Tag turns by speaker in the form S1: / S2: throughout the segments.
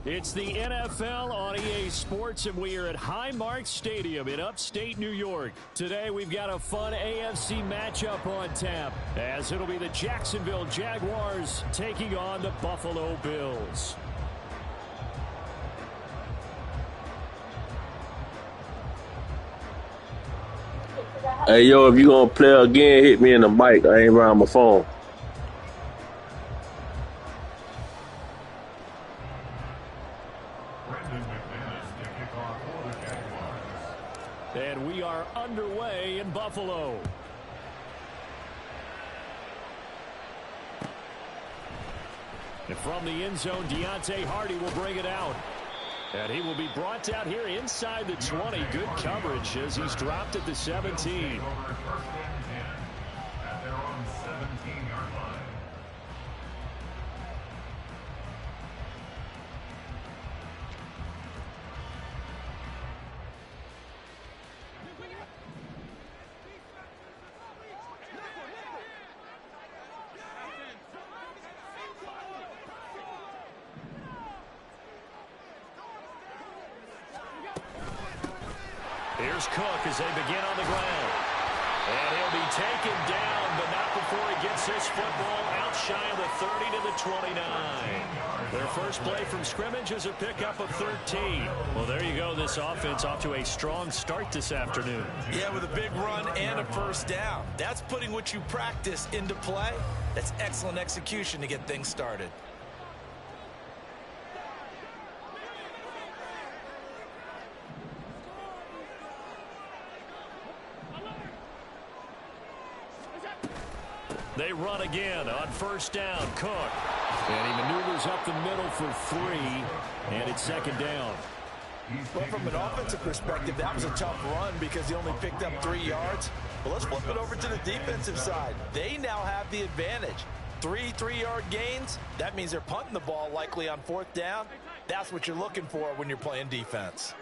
S1: It's the NFL on EA Sports, and we are at Highmark Stadium in upstate New York. Today, we've got a fun AFC matchup on tap, as it'll be the Jacksonville Jaguars taking on the Buffalo Bills.
S2: Hey, yo, if you going to play again, hit me in the mic. I ain't around my phone.
S1: And we are underway in Buffalo. And from the end zone, Deontay Hardy will bring it out. And he will be brought out here inside the 20. Good coverage as he's dropped at the 17. Here's Cook as they begin on the ground. And he'll be taken down, but not before he gets this football out shy of the 30 to the 29. Their first play from scrimmage is a pickup of 13. Well, there you go. This offense off to a strong start this afternoon.
S3: Yeah, with a big run and a first down. That's putting what you practice into play. That's excellent execution to get things started.
S1: They run again on first down. Cook. And he maneuvers up the middle for 3. And it's second down.
S3: Well, from an offensive perspective, that was a tough run because he only picked up 3 yards. But let's flip it over to the defensive side. They now have the advantage. 3 3-yard gains. That means they're punting the ball likely on fourth down. That's what you're looking for when you're playing defense.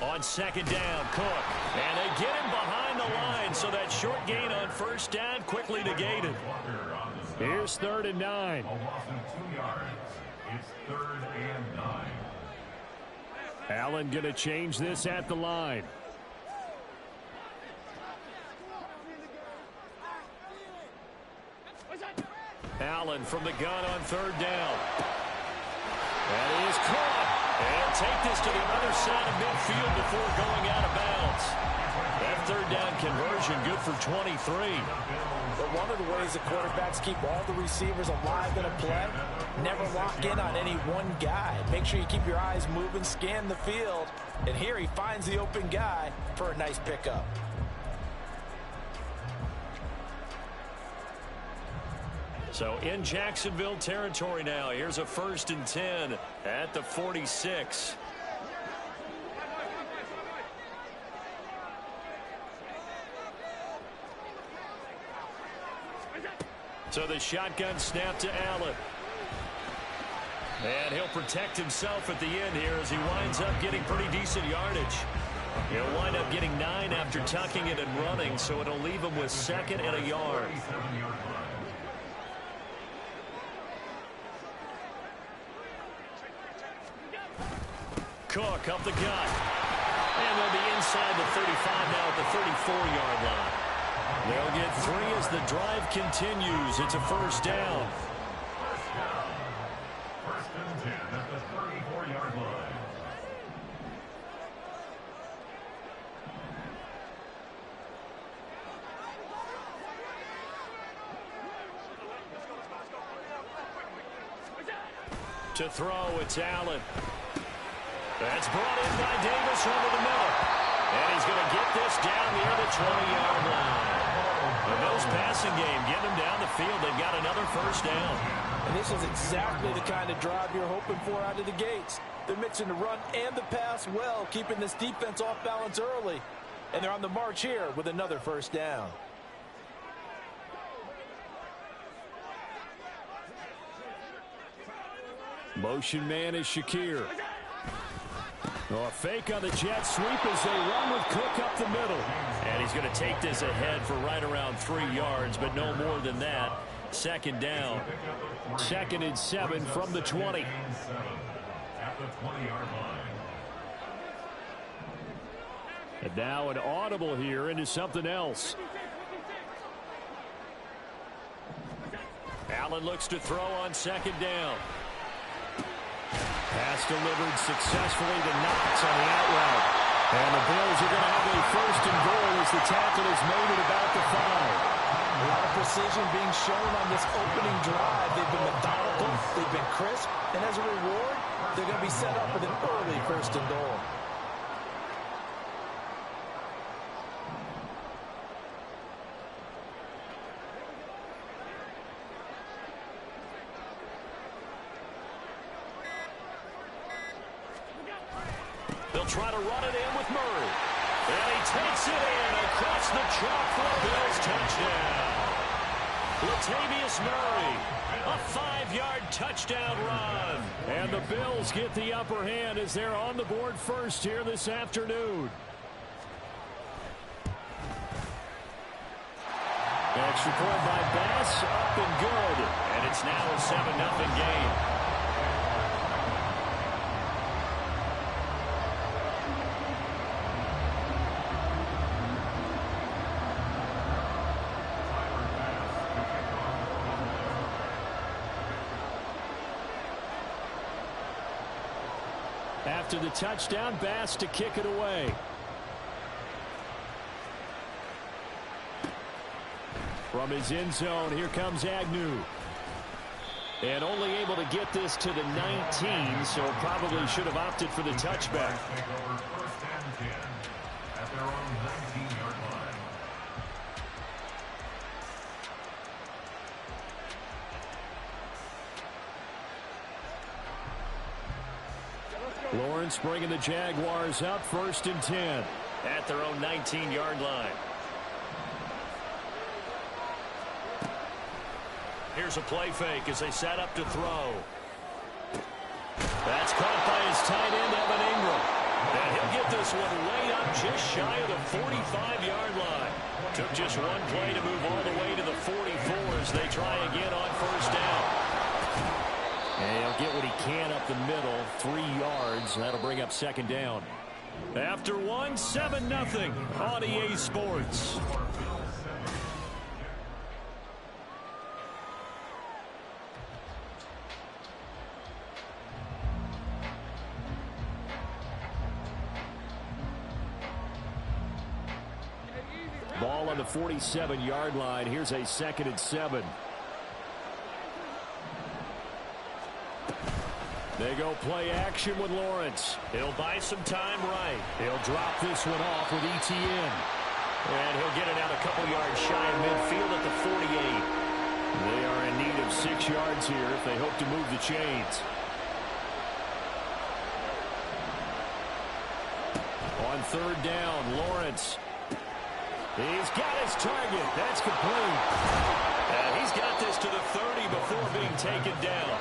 S1: On second down, Cook. And they get him behind the line, so that short gain on first down quickly negated. Here's 3rd and 9.
S4: It's 3rd and 9.
S1: Allen going to change this at the line. Allen from the gun on 3rd down. That is caught. And take this to the other side of midfield before going out of bounds. That 3rd down conversion good for 23.
S3: But one of the ways the quarterbacks keep all the receivers alive in a play, never lock in on any one guy. Make sure you keep your eyes moving, scan the field. And here he finds the open guy for a nice pickup.
S1: So in Jacksonville territory now. Here's a 1st and 10 at the 46. So the shotgun snap to Allen. And he'll protect himself at the end here as he winds up getting pretty decent yardage. He'll wind up getting 9 after tucking it and running, so it'll leave him with 2nd and a yard. Cook up the gut. And they'll be inside the 35 now at the 34-yard line. They'll get 3 as the drive continues. It's a first down.
S4: First and 10 at the 34-yard line.
S1: To throw, it's Allen. That's brought in by Davis over the middle. And he's going to get this down near the 20-yard line. The Bills passing game, getting them down the field. They've got another first down.
S3: And this is exactly the kind of drive you're hoping for out of the gates. They're mixing the run and the pass well, keeping this defense off balance early. And they're on the march here with another first down.
S1: Motion man is Shakir. Oh, a fake on the jet sweep as they run with Cook up the middle. And he's going to take this ahead for right around 3 yards, but no more than that. Second down. 2nd and 7 from the 20.
S4: At the 20-yard line.
S1: And now an audible here into something else. Allen looks to throw on 2nd down. Pass delivered successfully to Knox on the out route. And the Bills are going to have a 1st and goal as the tackle is made at about the 5.
S3: A lot of precision being shown on this opening drive. They've been methodical, they've been crisp, and as a reward, they're going to be set up with an early 1st and goal.
S1: They'll try to run it in with Murray. And he takes it in across the chalk for a Bills touchdown. Latavius Murray, a 5-yard touchdown run. And the Bills get the upper hand as they're on the board first here this afternoon. Extra point by Bass, up and good. And it's now a 7-0 game. After the touchdown, Bass to kick it away. From his end zone, here comes Agnew. And only able to get this to the 19, so probably should have opted for the touchback.
S4: Take over 1st and 10 at their own 19-yard line.
S1: Lawrence bringing the Jaguars up 1st and 10 at their own 19-yard line. Here's a play fake as they set up to throw. That's caught by his tight end, Evan Ingram. And he'll get this one way up just shy of the 45-yard line. Took just one play to move all the way to the 44 as they try again on 1st down. And he'll get what he can up the middle, 3 yards. That'll bring up 2nd down. After 1, 7-0 on EA Sports. Ball on the 47-yard line. Here's a 2nd and 7. They go play action with Lawrence. He'll buy some time right. He'll drop this one off with ETN. And he'll get it out a couple yards shy of midfield at the 48. They are in need of 6 yards here if they hope to move the chains. On 3rd down, Lawrence. He's got his target. That's complete. And he's got this to the 30 before being taken down.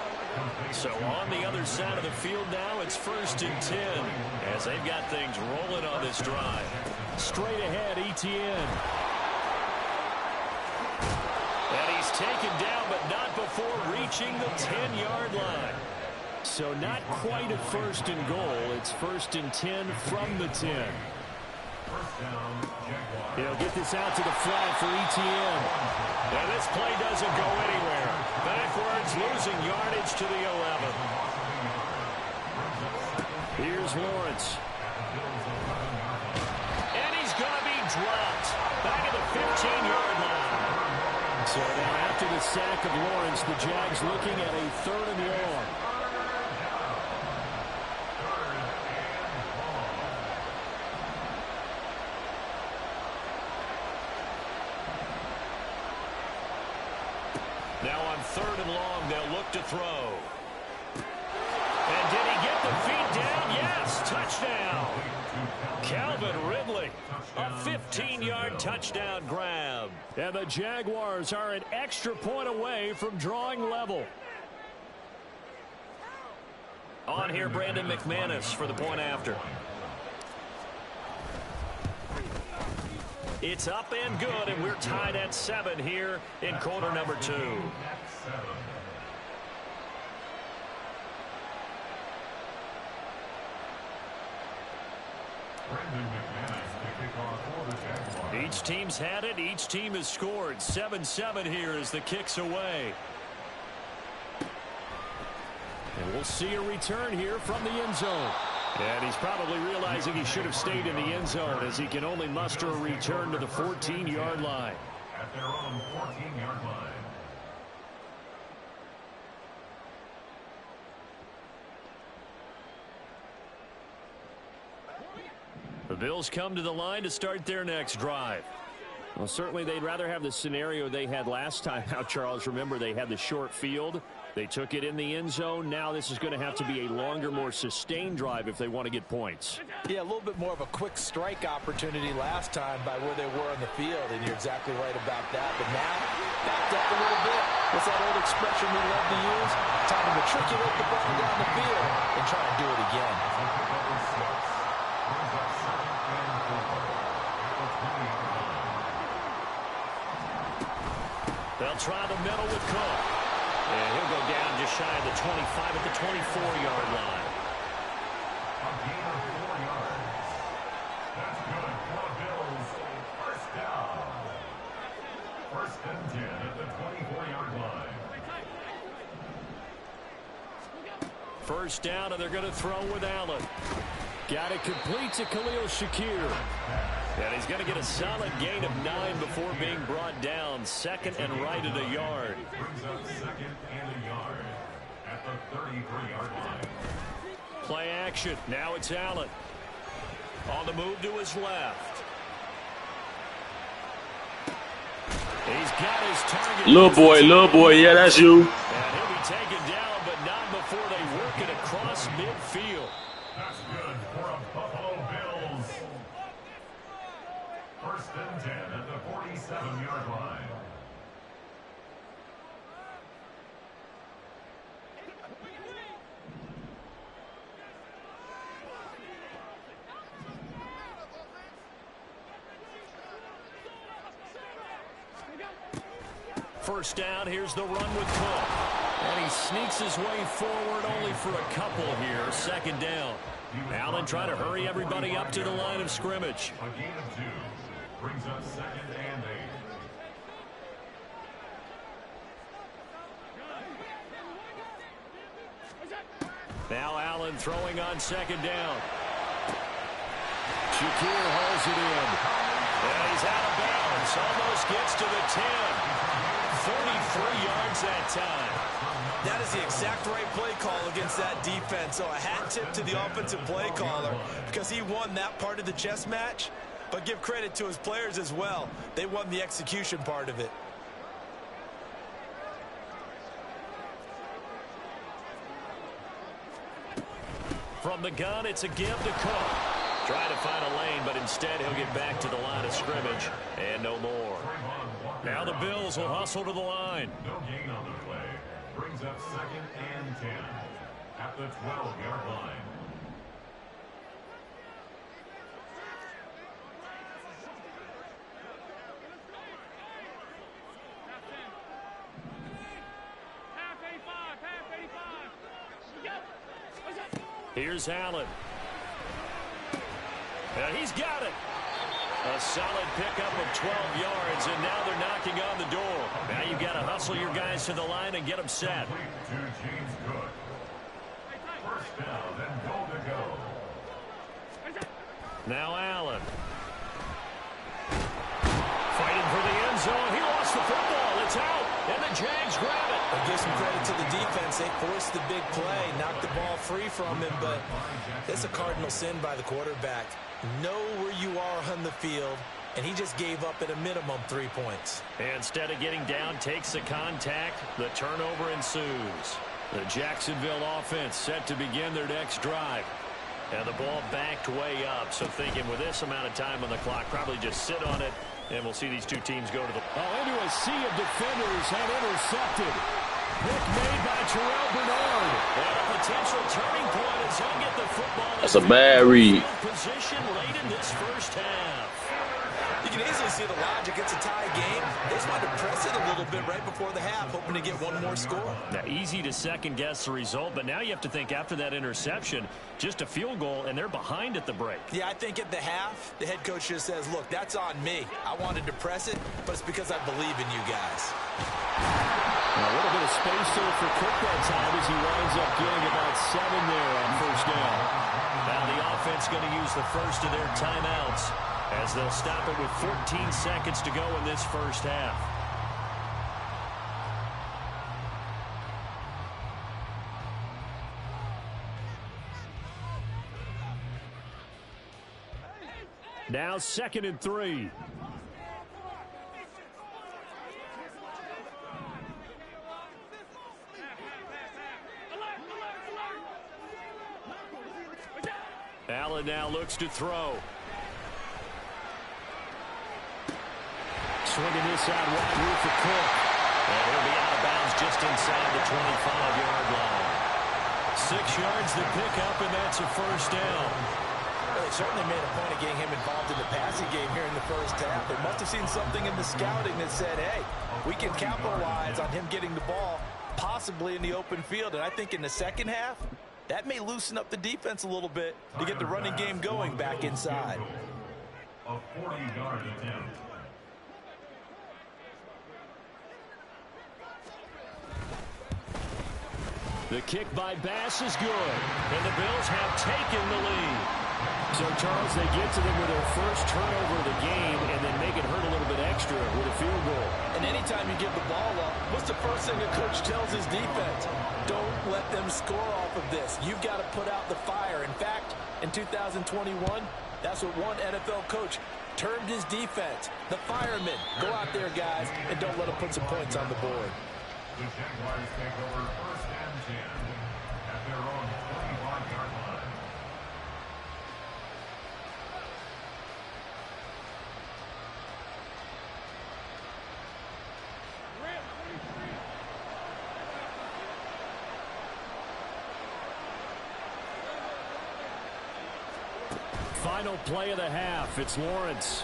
S1: So on the other side of the field now, it's 1st and 10 as they've got things rolling on this drive. Straight ahead, ETN. And he's taken down, but not before reaching the 10-yard line. So not quite a 1st and goal. It's 1st and 10 from the 10. He'll get this out to the flat for ETN. And this play doesn't go anywhere. Backwards, losing yardage to the 11. Here's Lawrence. And he's going to be dropped back at the 15-yard line. So now after the sack of Lawrence, the Jags looking at a 3rd and long. Now on 3rd and long, they'll look to throw. And did he get the feet down? Yes, touchdown. Calvin Ridley, a 15-yard touchdown grab. And the Jaguars are an extra point away from drawing level. On On here, Brandon McManus for the point after. It's up and good, and we're tied at 7 here in quarter number 2. Each team's had it. Each team has scored. 7-7 here as the kick's away. And we'll see a return here from the end zone. And he's probably realizing he should have stayed in the end zone as he can only muster a return to the 14-yard line.
S4: At their own 14-yard line.
S1: The Bills come to the line to start their next drive. Well, certainly they'd rather have the scenario they had last time out, Charles. Remember, they had the short field. They took it in the end zone. Now this is going to have to be a longer, more sustained drive if they want to get points.
S3: Yeah, a little bit more of a quick strike opportunity last time by where they were on the field, and you're exactly right about that. But now, backed up a little bit. What's that old expression we love to use? Time to matriculate the ball down the field and try to do it again.
S1: They'll try the middle with Cook. And he'll go down just shy of the 25 at the 24-yard line.
S4: A gain of 4 yards. That's good for the Bills. First down. First and 10 at the 24-yard line.
S1: First down, and they're going to throw with Allen. Got it complete to Khalil Shakir. And he's going to get a solid gain of 9 before being brought down. Second and right at a yard.
S4: Brings up second and a yard at the 33-yard line.
S1: Play action. Now it's Allen. On the move to his left. He's got his target.
S2: Little boy, yeah, that's you.
S1: And he'll be taken down, but not before they work it across midfield.
S4: That's good for a Buffalo Bills. First and 10 at the 47-yard line.
S1: First down, here's the run with Cook. And he sneaks his way forward only for a couple here. Second down. Allen trying to hurry everybody up to the line of scrimmage.
S4: A gain of 2 brings up second and 8.
S1: Now Allen throwing on second down. Shakir hauls it in. And he's out of bounds. Almost gets to the 10. 43 yards that time.
S3: That is the exact right play call against that defense. So a hat tip to the offensive play caller because he won that part of the chess match. But give credit to his players as well. They won the execution part of it.
S1: From the gun, it's a give to Cook. Trying to find a lane, but instead he'll get back to the line of scrimmage. And no more. Now the Bills will hustle to the line.
S4: No gain on the play. Brings up second and 10 at the 12-yard line.
S1: Here's Allen. And he's got it. A solid pickup of 12 yards, and now they're knocking on the door. Now you've got to hustle your guys to the line and get them set.
S4: To James Cook. First down and goal to go.
S1: Now Allen. Fighting for the end zone. He lost the football. It's out. And the Jags grab it.
S3: I'll give some credit to the defense. They forced the big play, knocked the ball free from him, but it's a cardinal sin by the quarterback. Know where you are on the field, and he just gave up at a minimum 3 points.
S1: Instead of getting down, takes the contact. The turnover ensues. The Jacksonville offense set to begin their next drive. And the ball backed way up, so thinking with this amount of time on the clock, probably just sit on it, and we'll see these two teams go to the... Oh, into a sea of defenders and intercepted. Pick made by Terrell Bernard. And a potential turning point football
S2: That's
S1: as
S2: a
S1: they
S2: bad
S1: have
S2: read.
S1: field position late in this first half.
S3: You can easily see the logic. It's a tie game. They just wanted to press it a little bit right before the half, hoping to get one more score.
S1: Now, easy to second-guess the result, but now you have to think after that interception, just a field goal, and they're behind at the break.
S3: Yeah, I think at the half, the head coach just says, look, that's on me. I wanted to press it, but it's because I believe in you guys.
S1: Now, a little bit of space there for Cook that time as he winds up getting about 7 there on first down. Now the offense going to use the first of their timeouts as they'll stop it with 14 seconds to go in this first half. Now 2nd and 3. Allen now looks to throw. Swinging this out wide roof for Cook. And he'll be out of bounds just inside the 25-yard line. 6 yards to pick up, and that's a first down.
S3: Well, they certainly made a point of getting him involved in the passing game here in the first half. They must have seen something in the scouting that said, hey, we can capitalize on him getting the ball possibly in the open field. And I think in the second half, that may loosen up the defense a little bit to get the running game going back inside.
S4: A 40-yard attempt.
S1: The kick by Bass is good, and the Bills have taken the lead. So, Charles, they get to them with their first turnover of the game and then make it hurt a little bit extra with a field goal.
S3: And anytime you give the ball up, what's the first thing a coach tells his defense? Don't let them score off of this. You've got to put out the fire. In fact, in 2021, that's what one NFL coach termed his defense. The firemen. Go out there, guys, and don't let them put some points on the board.
S4: The Jaguars take over 1st and 10 at their own 25-yard line.
S1: Final play of the half. It's Lawrence.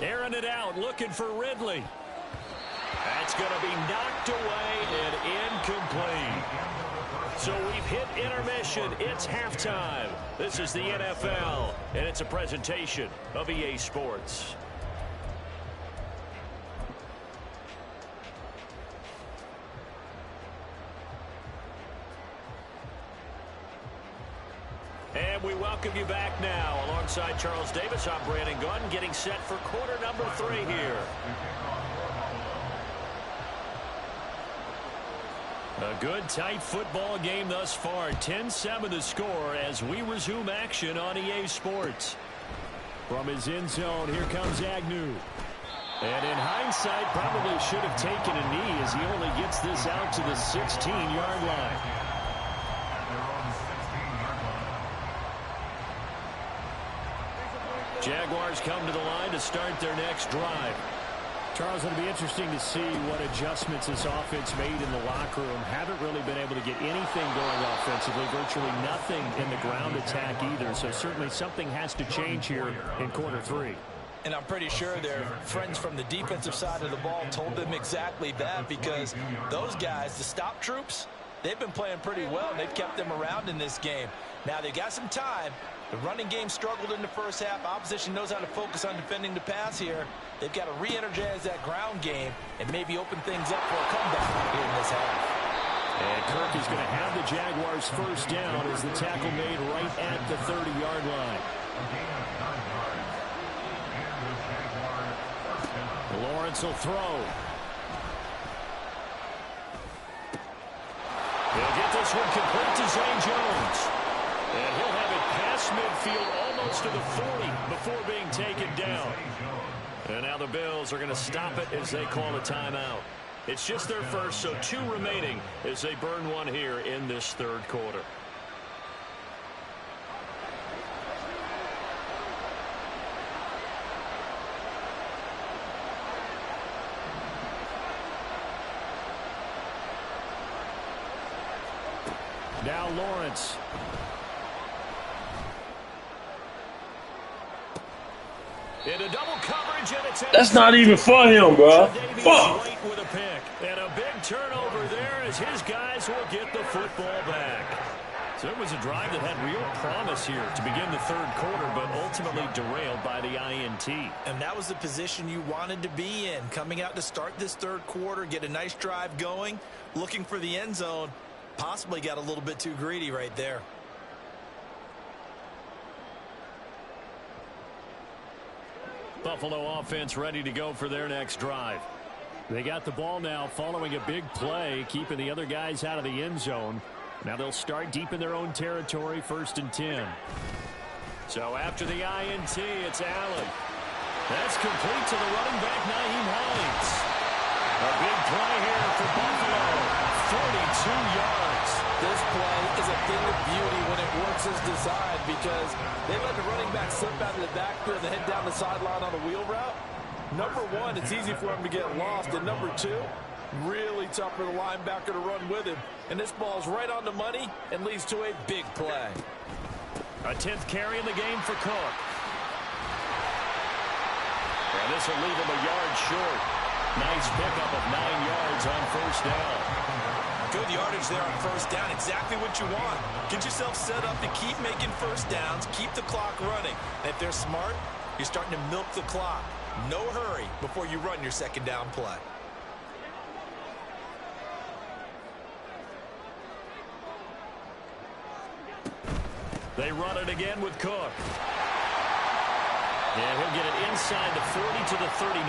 S1: Airing it out, looking for Ridley. That's going to be knocked away and incomplete. So we've hit intermission. It's halftime. This is the NFL, and it's a presentation of EA Sports. And we welcome you back now. Alongside Charles Davis, I'm Brandon Gunn, getting set for quarter number 3 here. A good, tight football game thus far. 10-7 the score as we resume action on EA Sports. From his end zone, here comes Agnew. And in hindsight, probably should have taken a knee as he only gets this out to the 16-yard line. Jaguars come to the line to start their next drive. Charles, it'll be interesting to see what adjustments this offense made in the locker room. Haven't really been able to get anything going offensively, virtually nothing in the ground attack either. So certainly something has to change here in quarter 3.
S3: And I'm pretty sure their friends from the defensive side of the ball told them exactly that, because those guys, the stop troops, they've been playing pretty well. They've kept them around in this game. Now they've got some time. The running game struggled in the first half. Opposition knows how to focus on defending the pass here. They've got to re-energize that ground game and maybe open things up for a comeback here in this half.
S1: And Kirk is going to have the Jaguars first down as the tackle made right at the 30-yard line. Lawrence will throw. He'll get this one complete to Zane Jones. And he'll have it past midfield almost to the 40 before being taken down. And now the Bills are going to stop it as they call a timeout. It's just their first, so 2 remaining as they burn one here in this third quarter. Now Lawrence. Into double coverage, and it's
S2: That's not even for him, bro. Fuck.
S1: White with a pick. And a big turnover there as his guys will get the football back. So it was a drive that had real promise here to begin the third quarter, but ultimately derailed by the INT.
S3: And that was the position you wanted to be in. Coming out to start this third quarter, get a nice drive going, looking for the end zone. Possibly got a little bit too greedy right there.
S1: Buffalo offense ready to go for their next drive. They got the ball now following a big play, keeping the other guys out of the end zone. Now they'll start deep in their own territory, 1st and 10. So after the INT, it's Allen. That's complete to the running back, Nyheim Hines. A big play here for Buffalo. 42 yards.
S3: This play is a thing of beauty when it works as designed because they let the running back slip out of the backfield and head down the sideline on a wheel route. Number one, it's easy for him to get lost. And number two, really tough for the linebacker to run with him. And this ball's right on the money and leads to a big play.
S1: A 10th carry in the game for Cook. And this will leave him a yard short. Nice pickup of 9 yards on 1st down.
S3: Good yardage there on 1st down. Exactly what you want. Get yourself set up to keep making 1st downs, keep the clock running. And if they're smart, you're starting to milk the clock. No hurry before you run your 2nd down play.
S1: They run it again with Cook. And he'll get it inside the 40 to the 39.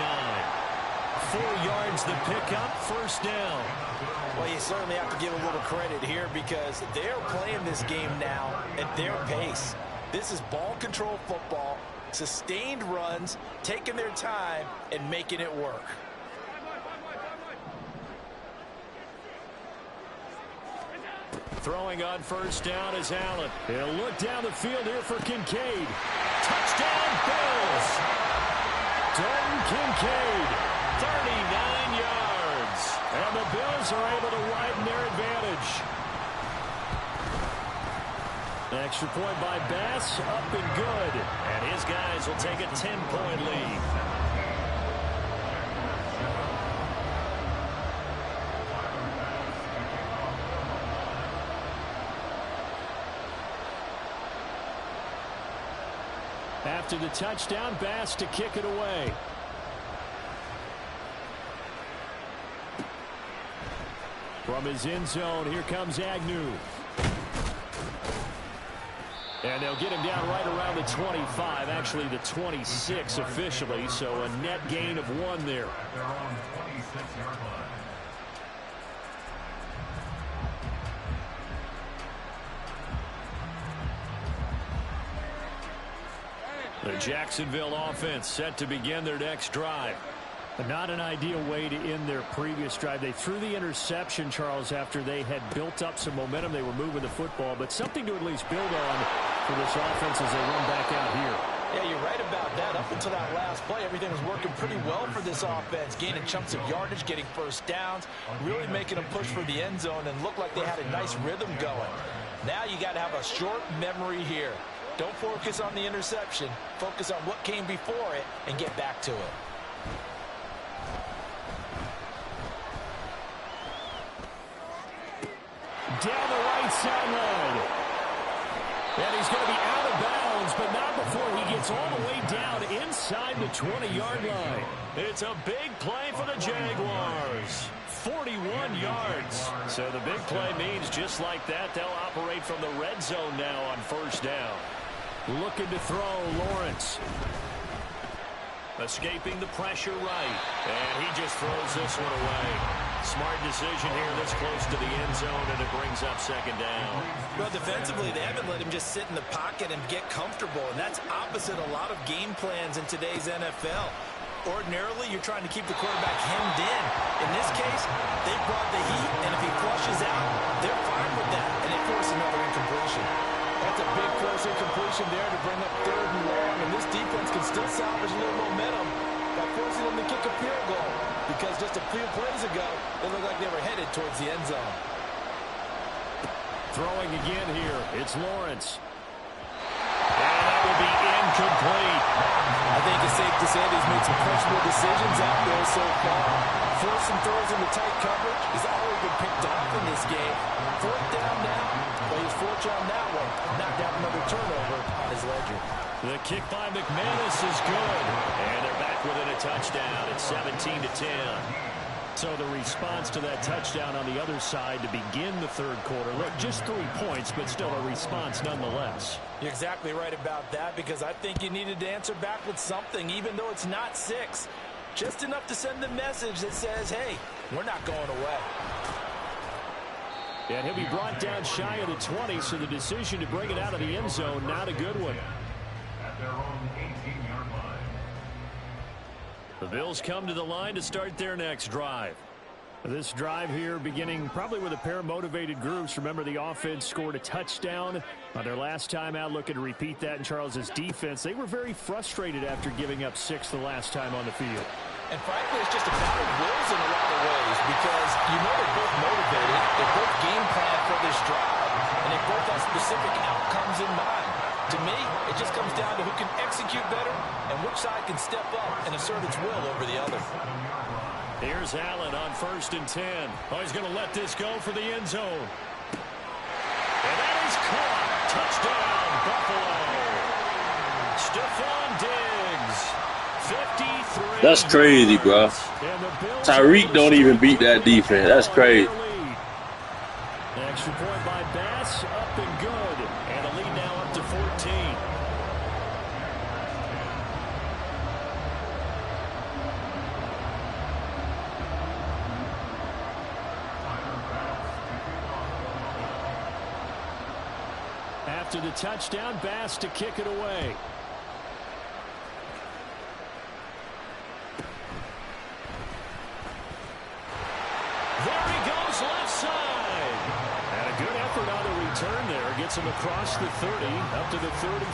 S1: 4 yards the pickup, 1st down.
S3: Well, you certainly have to give a little credit here because they're playing this game now at their pace. This is ball control football, sustained runs, taking their time and making it work.
S1: Throwing on 1st down is Allen. He'll look down the field here for Kincaid. Touchdown, Bills. Dalton Kincaid, 39 yards. And the Bills are able to widen their advantage. Extra point by Bass, up and good. And his guys will take a 10-point lead. After the touchdown, Bass to kick it away. From his end zone, here comes Agnew. And they'll get him down right around the 25, actually the 26 officially, so a net gain of 1 there.
S4: They're on 26-yard line.
S1: The Jacksonville offense set to begin their next drive. Not an ideal way to end their previous drive. They threw the interception, Charles, after they had built up some momentum. They were moving the football, but something to at least build on for this offense as they run back out here.
S3: Yeah, you're right about that. Up until that last play, everything was working pretty well for this offense. Gaining chunks of yardage, getting 1st downs, really making a push for the end zone, and looked like they had a nice rhythm going. Now you got to have a short memory here. Don't focus on the interception. Focus on what came before it and get back to it.
S1: Down the right sideline. And he's going to be out of bounds, but not before he gets all the way down inside the 20-yard line. It's a big play for the Jaguars. 41 yards. So the big play means just like that, they'll operate from the red zone now on 1st down. Looking to throw, Lawrence. Escaping the pressure right. And he just throws this one away. Smart decision here this close to the end zone, and it brings up 2nd down.
S3: Well, defensively, they haven't let him just sit in the pocket and get comfortable, and that's opposite a lot of game plans in today's NFL. Ordinarily, you're trying to keep the quarterback hemmed in. In this case, they brought the heat, and if he flushes out, they're fine with that, and they force another incompletion. That's a big close incompletion there to bring up 3rd and long, and this defense can still salvage a little momentum by forcing them to kick a field goal, because just a few plays ago, they looked like they were headed towards the end zone.
S1: Throwing again here, it's Lawrence. And that will be incomplete.
S3: I think it's safe to say he's made some questionable decisions out there so far. Forcing throws into tight coverage. He's already been picked off in this game. Fourth down now. But he's fortunate on that one. Not to have another turnover on his ledger.
S1: The kick by McManus is good. And they're back within a touchdown. It's 17-10. So the response to that touchdown on the other side to begin the third quarter. Look, just 3 points, but still a response nonetheless.
S3: You're exactly right about that, because I think you needed to answer back with something, even though it's not 6. Just enough to send the message that says, hey, we're not going away.
S1: And he'll be brought down shy of the 20, so the decision to bring it out of the end zone, not a good one.
S4: At their own 18-yard line.
S1: The Bills come to the line to start their next drive. This drive here beginning probably with a pair of motivated groups. Remember, the offense scored a touchdown on their last time out, looking to repeat that in Charles's defense. They were very frustrated after giving up 6 the last time on the field.
S3: And frankly, it's just a battle of wills in a lot of ways, because you know they're both motivated, they're both game plan for this drive, and they both have specific outcomes in mind. To me, it just comes down to who can execute better and which side can step up and assert its will over the other.
S1: Here's Allen on 1st and 10. Oh, he's going to let this go for the end zone. And that is caught. Touchdown, Buffalo. Stephon Diggs, 53.
S2: That's crazy, bro. Tyreek don't even beat that defense. That's crazy.
S1: Extra point by Bass, up and good. And a lead now up to 14. After the touchdown, Bass to kick it away. There he goes, left side. And a good effort on the return there. Gets him across the 30, up to the 33.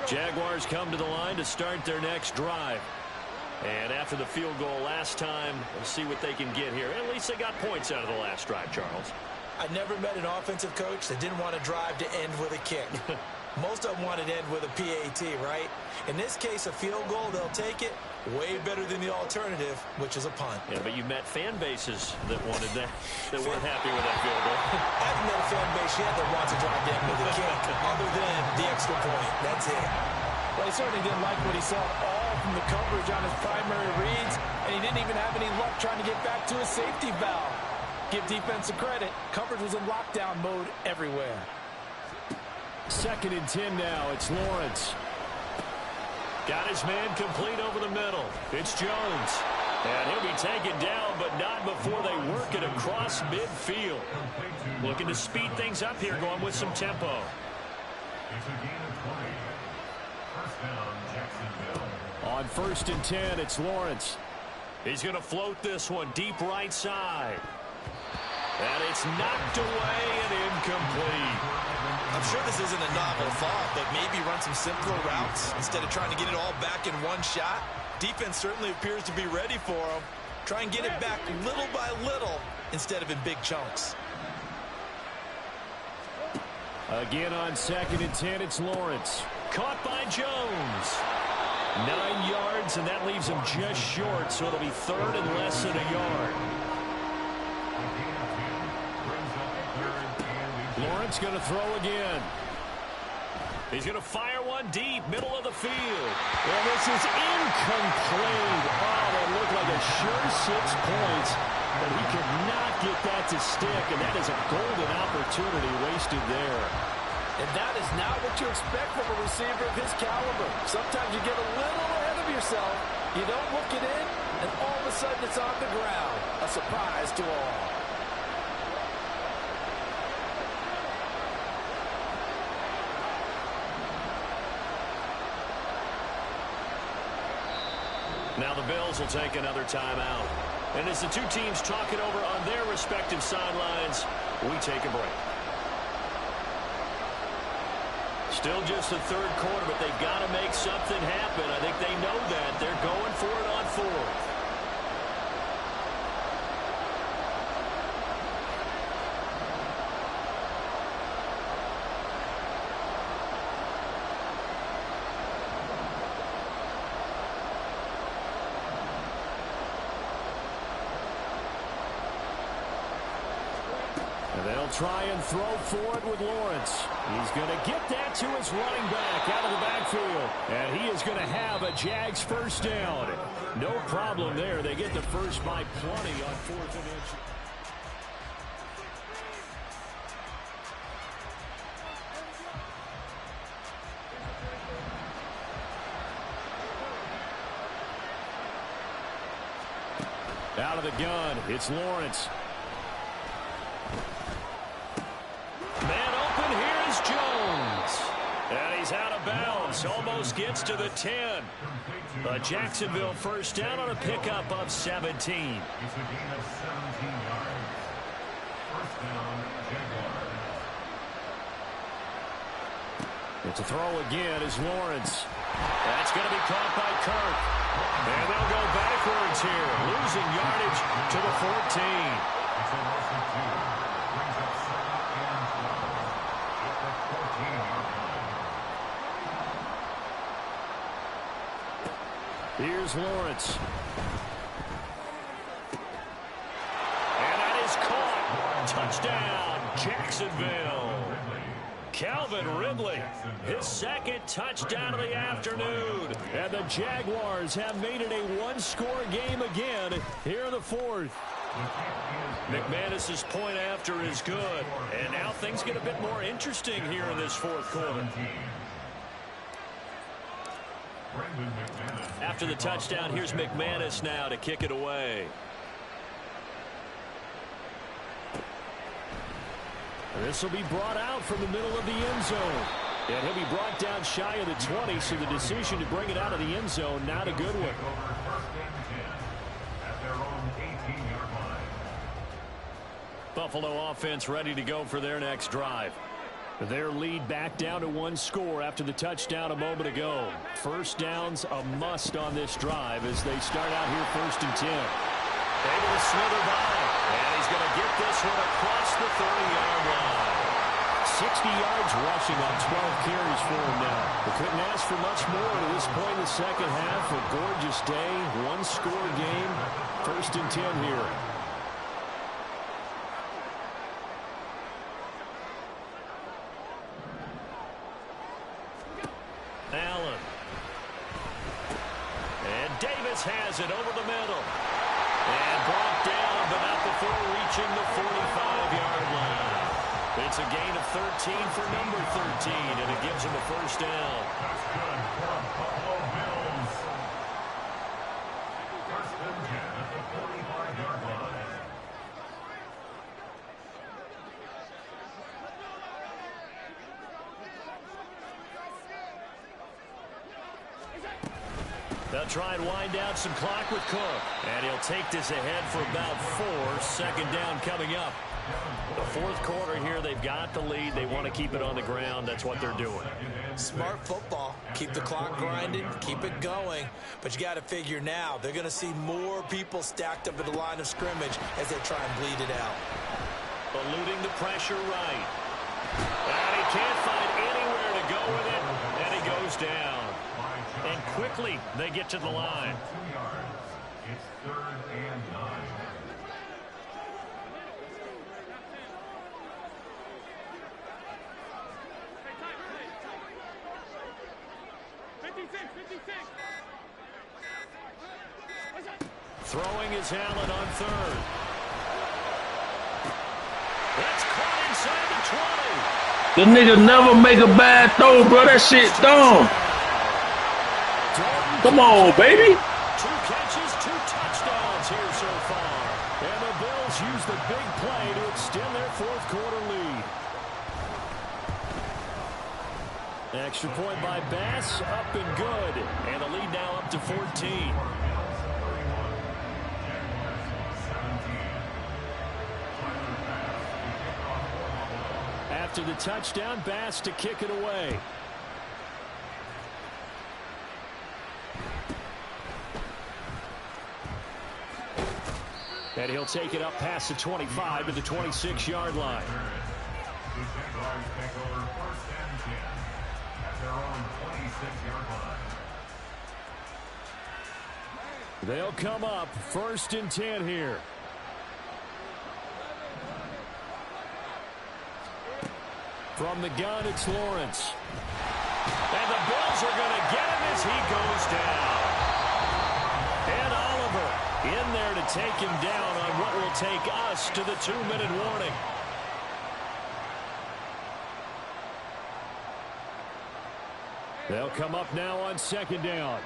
S1: Jaguars come to the line to start their next drive. And after the field goal last time, we'll see what they can get here. At least they got points out of the last drive, Charles.
S3: I never met an offensive coach that didn't want to drive to end with a kick. Most of them wanted to end with a PAT, right? In this case, a field goal, they'll take it. Way better than the alternative, which is a punt.
S1: Yeah, but you met fan bases that wanted that, that weren't happy with that field goal.
S3: I haven't met a fan base yet that wants to drive to end with a kick, other than the extra point. That's it. Well, he certainly didn't like what he saw all from the coverage on his primary reads, and he didn't even have any luck trying to get back to his safety valve. Give defense some credit. Coverage was in lockdown mode everywhere.
S1: 2nd and 10 now. It's Lawrence. Got his man complete over the middle. It's Jones. And he'll be taken down, but not before they work it across midfield. Looking to speed things up here, going with some tempo.
S4: It's a gain of 20. First down, Jacksonville.
S1: On 1st and 10, it's Lawrence. He's going to float this one deep right side. And it's knocked away and incomplete.
S3: I'm sure this isn't a novel thought, but maybe run some simpler routes instead of trying to get it all back in one shot. Defense certainly appears to be ready for him. Try and get it back little by little instead of in big chunks.
S1: Again on 2nd and 10, it's Lawrence. Caught by Jones. 9 yards, and that leaves him just short, so it'll be 3rd and less than a yard. Lawrence going to throw again. He's going to fire one deep, middle of the field. Well, this is incomplete. Oh, that looked like a sure 6 points, but he could not get that to stick, and that is a golden opportunity wasted there.
S3: And that is not what you expect from a receiver of his caliber. Sometimes you get a little ahead of yourself. You don't look it in, and all of a sudden it's on the ground. A surprise to all.
S1: Now the Bills will take another timeout. And as the two teams talk it over on their respective sidelines, we take a break. Still just the third quarter, but they've got to make something happen. I think they know that. They're going for it on 4th. And they'll try and throw for it with Lawrence. He's going to get that to his running back out of the backfield. And he is going to have a Jags first down. No problem there. They get the first by plenty on 4th and inch. Out of the gun, it's Lawrence. Man open, here's Jones. And he's out of bounds, almost gets to the 10. A Jacksonville first down on a pickup of 17.
S4: It's a gain of 17 yards. First down, Jaguars.
S1: It's a throw again is Lawrence. That's going to be caught by Kirk. And they'll go backwards here, losing yardage to the 14.
S4: It's a loss of 2. Brings up 2nd and 12 at the 14-yard line.
S1: Here's Lawrence. And that is caught. Touchdown, Jacksonville. Calvin Ridley, his second touchdown of the afternoon. And the Jaguars have made it a one-score game again here in the 4th. McManus's point after is good. And now things get a bit more interesting here in this 4th quarter. After the touchdown, here's McManus now to kick it away. This will be brought out from the middle of the end zone. And he'll be brought down shy of the 20, so the decision to bring it out of the end zone, not a good one. Buffalo offense ready to go for their next drive. Their lead back down to 1 score after the touchdown a moment ago. First down's a must on this drive as they start out here 1st and 10. Able to slither by, and he's going to get this one across the 30-yard line. 60 yards rushing on 12 carries for him now. They couldn't ask for much more to this point in the second half. A gorgeous day, 1-score game, 1st and 10 here. Allen. And Davis has it over the middle. And brought down, but not before reaching the 45-yard line. It's a gain of 13 for number 13, and it gives him a first down.
S4: That's good for Buffalo Bills. First and 10 at the 45-yard line.
S1: They'll try and wind down some clock with Cook. And he'll take this ahead for about 4. Second down coming up. The 4th quarter here, they've got the lead. They want to keep it on the ground. That's what they're doing.
S3: Smart football. Keep the clock grinding, keep it going. But you got to figure now, they're going to see more people stacked up at the line of scrimmage as they try and bleed it out.
S1: Eluding the pressure right. And he can't find anywhere to go with it. And he goes down. And quickly, they get to the line.
S4: 2 yards. It's 3rd and 9.
S1: Throwing is Allen on 3rd. That's caught inside the 20.
S2: The nigga never make a bad throw, bro. That shit dumb. Come on, baby.
S1: 2 catches, 2 touchdowns here so far. And the Bills use the big play to extend their 4th quarter lead. Extra point by Bass, up and good. And the lead now up to 14. After the touchdown, Bass to kick it away. And he'll take it up past the 25 to the 26-yard line.
S4: The Jaguars take over 1st and 10 at their own 26-yard line.
S1: They'll come up 1st and 10 here. From the gun, it's Lawrence. And the Bills are going to get him as he goes down. And Oliver in there to take him down on what will take us to the 2-minute warning. They'll come up now on 2nd down.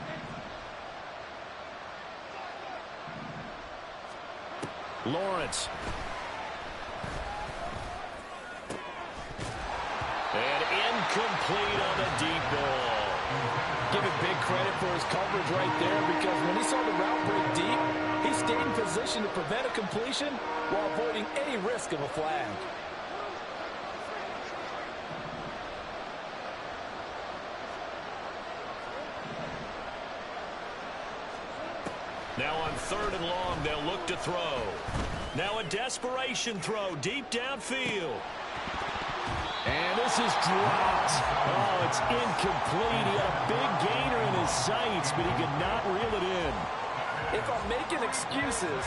S1: Lawrence. And incomplete on the deep ball.
S3: Give it big credit for his coverage right there, because when he saw the route break deep, he stayed in position to prevent a completion while avoiding any risk of a flag.
S1: Now on 3rd and long, they'll look to throw. Now a desperation throw deep downfield. And this is dropped. Oh, it's incomplete. He had a big gainer in his sights, but he could not reel it in.
S3: If I'm making excuses,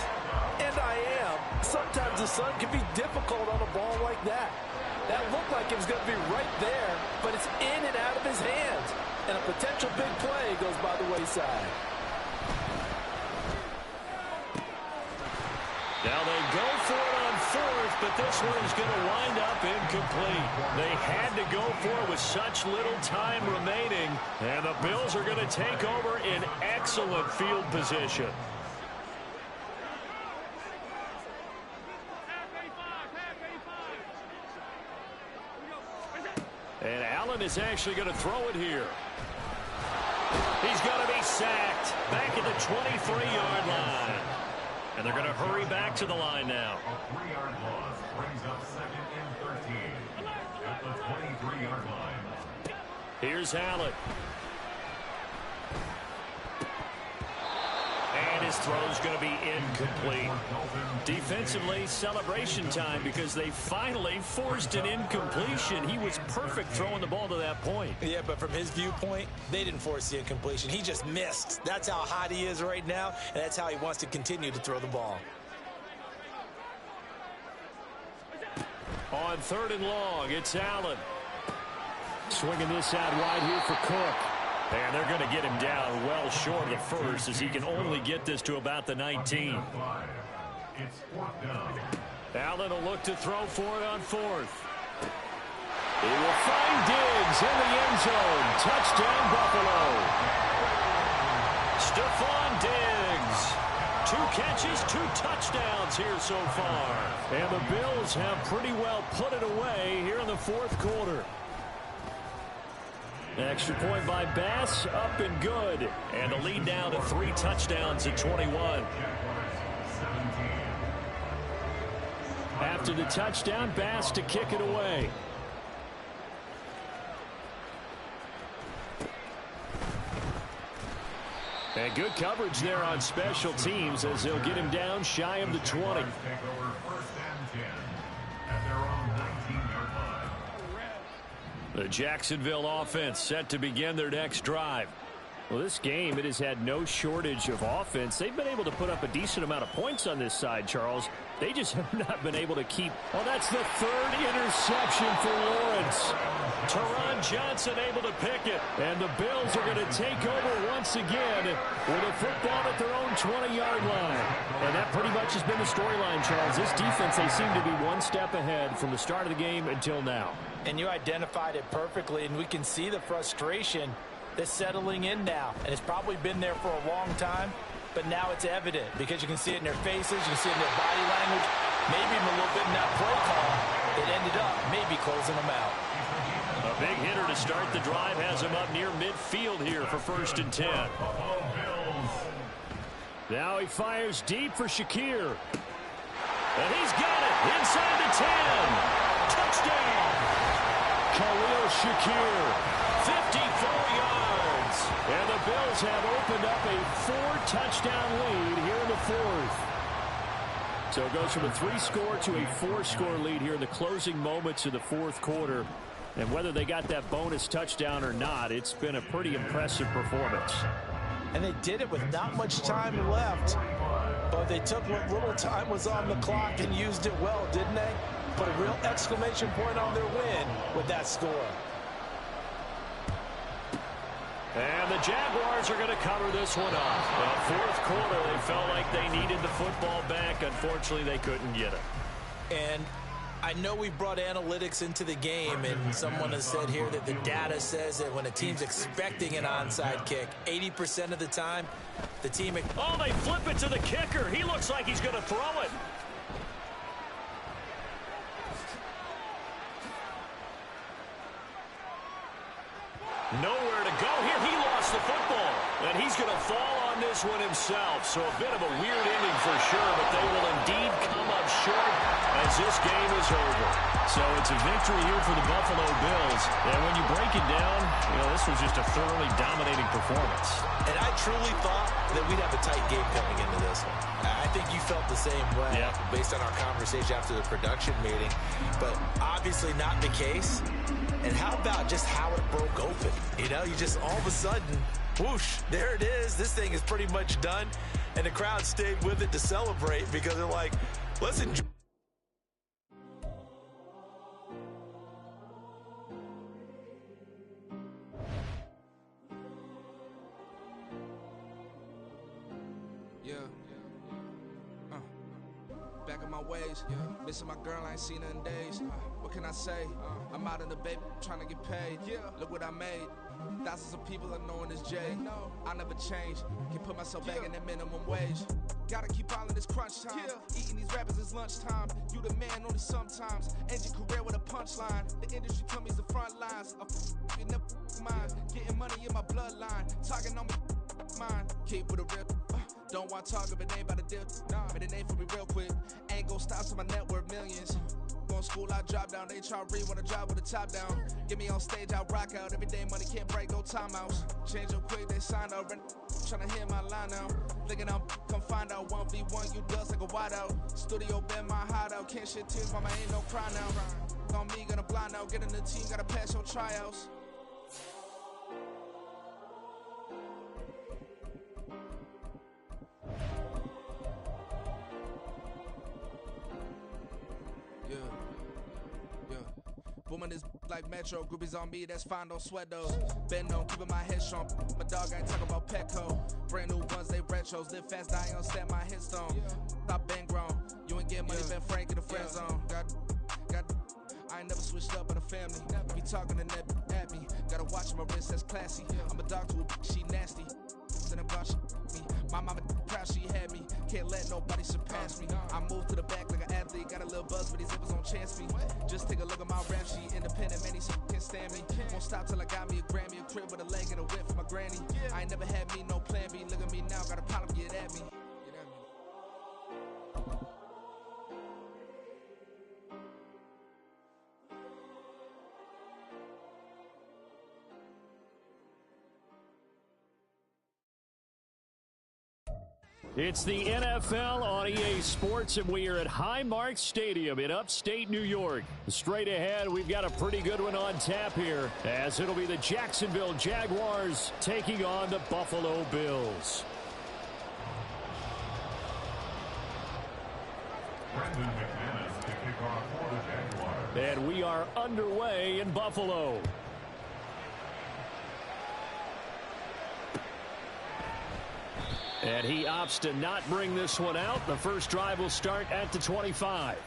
S3: and I am, sometimes the sun can be difficult on a ball like that. That looked like it was going to be right there, but it's in and out of his hands. And a potential big play goes by the wayside.
S1: Now they go for it on 4th, but this one is going to wind up incomplete. They had to go for it with such little time remaining, and the Bills are going to take over in excellent field position. And Allen is actually going to throw it here. He's going to be sacked back at the 23-yard line. And they're going to hurry back to the line now.
S4: A 3-yard loss brings up 2nd and 13 at the 23-yard line.
S1: Here's Allen. And his throw's going to be incomplete. Defensively, celebration time because they finally forced an incompletion. He was perfect throwing the ball to that point.
S3: Yeah, but from his viewpoint, they didn't force the incompletion. He just missed. That's how hot he is right now, and that's how he wants to continue to throw the ball.
S1: On 3rd and long, it's Allen. Swinging this out wide here for Cook. And they're going to get him down well short of the first, as he can only get this to about the 19.
S4: It's 4th down.
S1: Allen will look to throw for it on 4th. He will find Diggs in the end zone. Touchdown, Buffalo. Stephon Diggs. 2 catches, 2 touchdowns here so far. And the Bills have pretty well put it away here in the 4th quarter. Extra point by Bass, up and good. And the lead down to 3 touchdowns at 21. After the touchdown, Bass to kick it away. And good coverage there on special teams as they'll get him down shy of the 20.
S4: Take over 1st and 10 at their own 19-yard line.
S1: The Jacksonville offense set to begin their next drive. Well, this game, it has had no shortage of offense. They've been able to put up a decent amount of points on this side, Charles. They just have not been able to keep. Oh, that's the 3rd interception for Lawrence. Teron Johnson able to pick it. And the Bills are going to take over once again with a football at their own 20-yard line. And that pretty much has been the storyline, Charles. This defense, they seem to be one step ahead from the start of the game until now.
S3: And you identified it perfectly, and we can see the frustration that's settling in now. And it's probably been there for a long time, but now it's evident because you can see it in their faces, you can see it in their body language, maybe even a little bit in that play call. It ended up maybe closing them out.
S1: A big hitter to start the drive has him up near midfield here for 1st and 10. Now he fires deep for Shakir. And he's got it inside the 10. Touchdown! Khalil Shakir, 54 yards. And the Bills have opened up a 4-touchdown lead here in the 4th. So it goes from a 3-score to a 4-score lead here in the closing moments of the 4th quarter. And whether they got that bonus touchdown or not, it's been a pretty impressive performance.
S3: And they did it with not much time left. But they took what little time was on the clock and used it well, didn't they? put a real exclamation point on their win with that score.
S1: And the Jaguars are going to cover this one up. Fourth quarter, they felt like they needed the football back. Unfortunately, they couldn't get it.
S3: And I know we brought analytics into the game, and someone has said here that the data says that when a team's expecting an onside kick, 80% of the time, the team...
S1: Oh, they flip it to the kicker. He looks like he's going to throw it. Nowhere to go here. He lost the football, and he's going to fall on this one himself. So a bit of a weird ending for sure, but they will indeed come up short as this game is over. So it's a victory here for the Buffalo Bills. And when you break it down, this was just a thoroughly dominating performance.
S3: And I truly thought that we'd have a tight game coming into this one. I think you felt the same way based on our conversation after the production meeting, but obviously not the case. And how about just how it broke open? You just all of a sudden, whoosh, there it is. This thing is pretty much done. And the crowd stayed with it to celebrate because they're like, let's enjoy.
S5: Back in my ways, missing my girl, I ain't seen her in days. What can I say? I'm out in the baby, trying to get paid. Look what I made. Thousands of people are knowing this Jay. I never change. Can put myself back in that minimum wage. Gotta keep all in this crunch time. Eating these rappers is lunchtime. You the man only sometimes. End your career with a punchline. The industry tell me it's the front lines. I'm in the mind. Getting money in my bloodline. Talking on me, mine. Keep with a real. Don't want to talk if it ain't about a deal. Made a name for me real quick. Ain't gon' stop till my net worth millions. Going school, I drop down. They try to read when I drive with the top down. Get me on stage, I rock out. Every day money can't break, no timeouts. Change up quick, they sign up. Tryna hear my line now. Thinking I'm come find out 1v1, you dust like a wideout. Studio been my hideout. Can't shed tears, mama ain't no cry now. On me, gonna blind out. Get in the team, gotta pass your tryouts. Booming this like Metro, groupies on me, that's fine, don't sweat those. Bend on, keeping my head strong. My dog ain't talking about Petco. Brand new ones, they retros. Live fast, die on, stand my headstone. Stop been grown. You ain't get money, been frank in the friend zone. I ain't never switched up on a family. Be talking to net at me. Gotta watch my wrist, that's classy. I'm a dog to a she nasty. Then I'm gone, she me. My mama proud she had me. Can't let nobody surpass me. I move to the back like an athlete. Got a little buzz, but these zippers don't chance me. Just take a look at my rap sheet. Independent, man, these can't stand me. Won't stop till I got me a Grammy, a crib with a leg and a whip for my granny. I ain't never had me no plan B. Look at me now, got a problem, get at me.
S1: It's the NFL on EA Sports, and we are at Highmark Stadium in upstate New York. Straight ahead, we've got a pretty good one on tap here, as it'll be the Jacksonville Jaguars taking on the Buffalo Bills.
S4: Brendan McManus to kick off for the Jaguars.
S1: And we are underway in Buffalo. And he opts to not bring this one out. The first drive will start at the 25.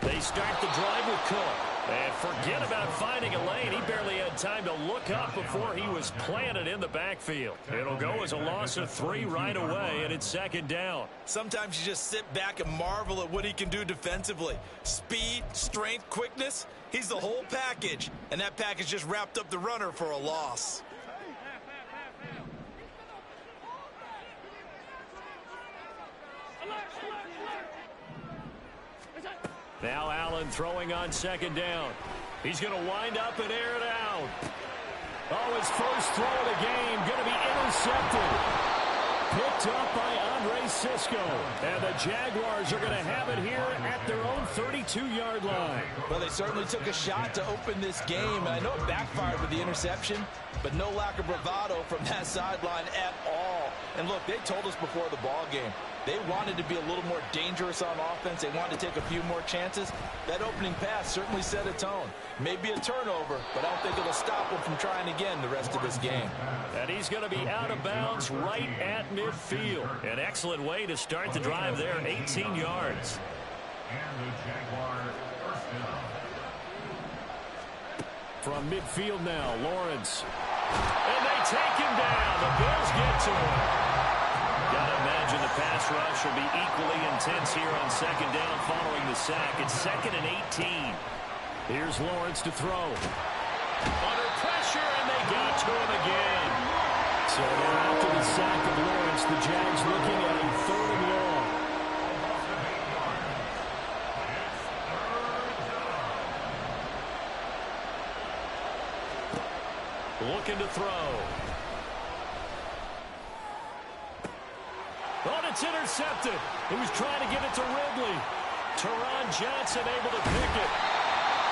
S1: They start the drive with Cook. And forget about finding a lane. He barely had time to look up before he was planted in the backfield. It'll go as a loss of 3 right away, and it's second down.
S3: Sometimes you just sit back and marvel at what he can do defensively. Speed, strength, quickness, he's the whole package. And that package just wrapped up the runner for a loss.
S1: Now Allen throwing on second down. He's going to wind up and air it out. Oh, his first throw of the game going to be intercepted. Picked up by Andre Cisco. And the Jaguars are going to have it here at their own 32-yard line.
S3: Well, they certainly took a shot to open this game. And I know it backfired with the interception, but no lack of bravado from that sideline at all. And look, they told us before the ball game, they wanted to be a little more dangerous on offense. They wanted to take a few more chances. That opening pass certainly set a tone. Maybe a turnover, but I don't think it'll stop them from trying again the rest of this game.
S1: And he's going to be out of bounds right at midfield. An excellent way to start the drive there, 18 yards.
S4: And the Jaguars first down.
S1: From midfield now, Lawrence. And they take him down. The Bills get to him. Gotta imagine the pass rush will be equally intense here on second down following the sack. It's 2nd and 18. Here's Lawrence to throw. Under pressure, and they got to him again. So after the sack of Lawrence, the Jags looking at a 3rd and long. Looking to throw. Oh, it's intercepted. He was trying to get it to Ridley. Teron Johnson able to pick it.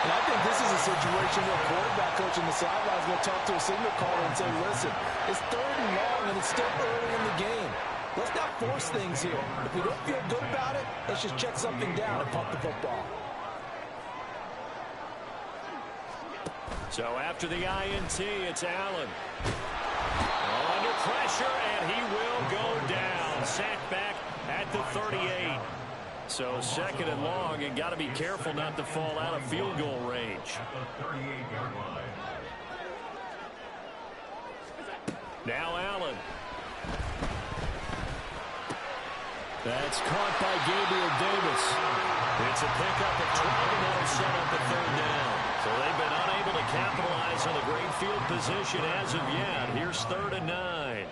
S3: And I think this is a situation where quarterback coach on the sidelines will talk to a signal caller and say, listen, it's 3rd and long and it's still early in the game. Let's not force things here. If we don't feel good about it, let's just check something down and pump the football.
S1: So after the INT, it's Allen. Under pressure, and he will go down. Sacked back at the 38. So 2nd and long, and got to be careful not to fall out of field goal range.
S4: At the 38-yard line.
S1: Now Allen. That's caught by Gabriel Davis. It's a pickup of 12, and that'll set up the 3rd down. So they've been unable to capitalize on the great field position as of yet. Here's 3rd and 9.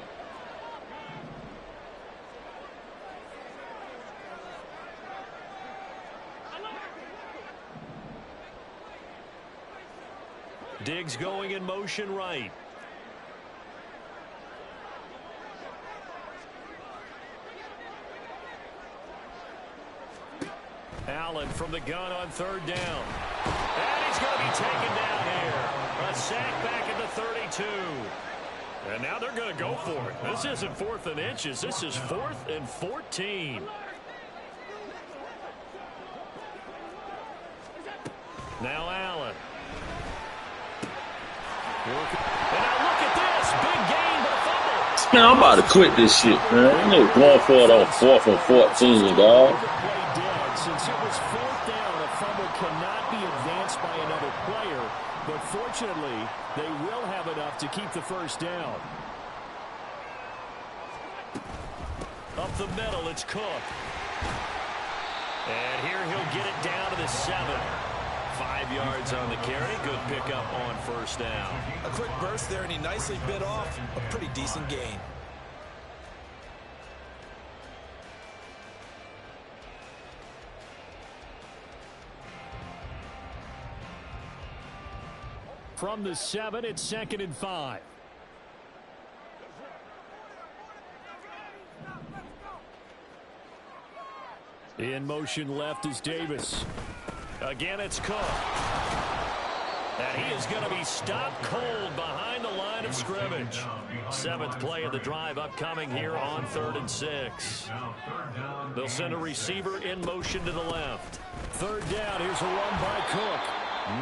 S1: Diggs going in motion right. Allen from the gun on 3rd down. And he's going to be taken down here. A sack back at the 32. And now they're going to go for it. This isn't 4th and inches. This is 4th and 14. Now Allen. And now look at this. Big gain, but a fumble.
S2: Man, I'm about to quit this shit, man. They going for it on 4th and 14, dog.
S1: Since it was 4th down, a fumble cannot be advanced by another player. But fortunately, they will have enough to keep the 1st down. Up the middle, it's Cook. And here he'll get it down to the 7. 5 yards on the carry. Good pickup on 1st down.
S3: A quick burst there, and he nicely bit off a pretty decent gain.
S1: From the 7, it's 2nd and 5. In motion left is Davis. Again, it's Cook. And he is going to be stopped cold behind the line of scrimmage. 7th play of the drive upcoming here on 3rd and 6. They'll send a receiver in motion to the left. 3rd down. Here's a run by Cook.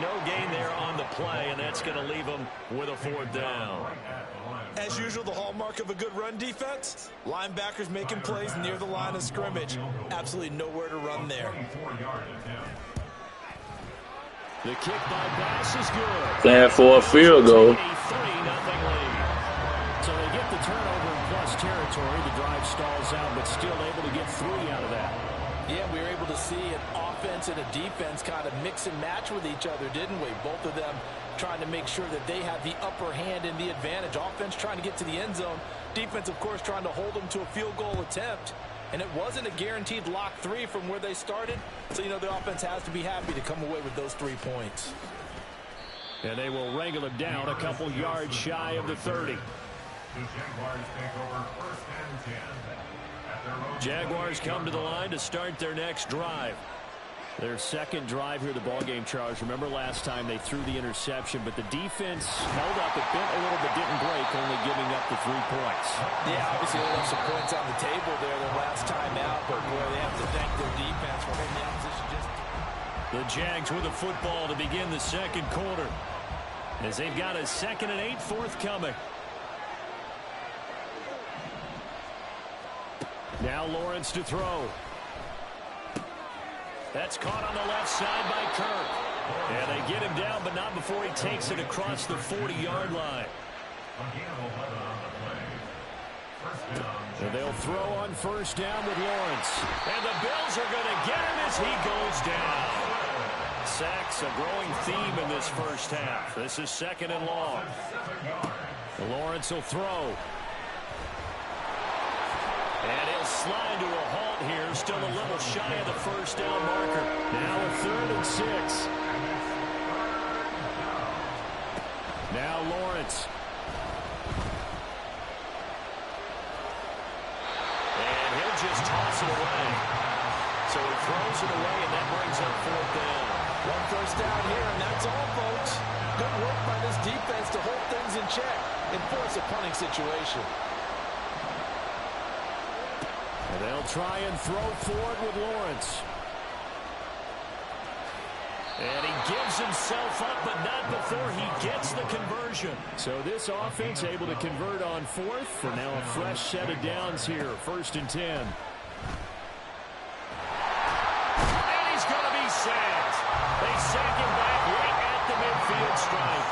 S1: No gain there on the play, and that's going to leave them with a 4th down.
S3: As usual, the hallmark of a good run defense, linebackers making plays near the line of scrimmage. Absolutely nowhere to run there.
S1: The kick by Bass is good.
S2: Playing for a field goal.
S1: 3-0 lead. So they get the turnover in plus territory. The drive stalls out, but still able to get 3 out of that.
S3: Yeah, we were able to see an offense and a defense kind of mix and match with each other, didn't we? Both of them trying to make sure that they have the upper hand and the advantage. Offense trying to get to the end zone. Defense, of course, trying to hold them to a field goal attempt. And it wasn't a guaranteed lock 3 from where they started. So, you know, the offense has to be happy to come away with those 3 points.
S1: And they will wrangle him down a couple yards shy of the 30.
S4: The Jaguars take over 1st and 10. At their own
S1: Jaguars come to the line to start their next drive. Their second drive here of the ballgame, Charles. Remember last time they threw the interception, but the defense held up. It bent a little but didn't break, only giving up the 3 points.
S3: Yeah, obviously they left some points on the table there the last time out, but boy, they have to thank their defense for holding the opposition just...
S1: The Jags with the football to begin the second quarter, as they've got a 2nd and 8 forthcoming. Now Lawrence to throw. That's caught on the left side by Kirk. And they get him down, but not before he takes it across the 40-yard line. And they'll throw on 1st down with Lawrence. And the Bills are going to get him as he goes down. Sacks a growing theme in this first half. This is 2nd and long. Lawrence will throw. And he'll slide to a halt here, still a little shy of the 1st down marker. Now a 3rd and 6. Now Lawrence. And he'll just toss it away. So he throws it away, and that brings up 4th down.
S3: 1 first down here, and that's all, folks. Good work by this defense to hold things in check and force a punting situation.
S1: And they'll try and throw forward with Lawrence. And he gives himself up, but not before he gets the conversion. So this offense able to convert on 4th for now a fresh set of downs here. 1st and 10. And he's going to be sacked. They sack him back right at the midfield stripe.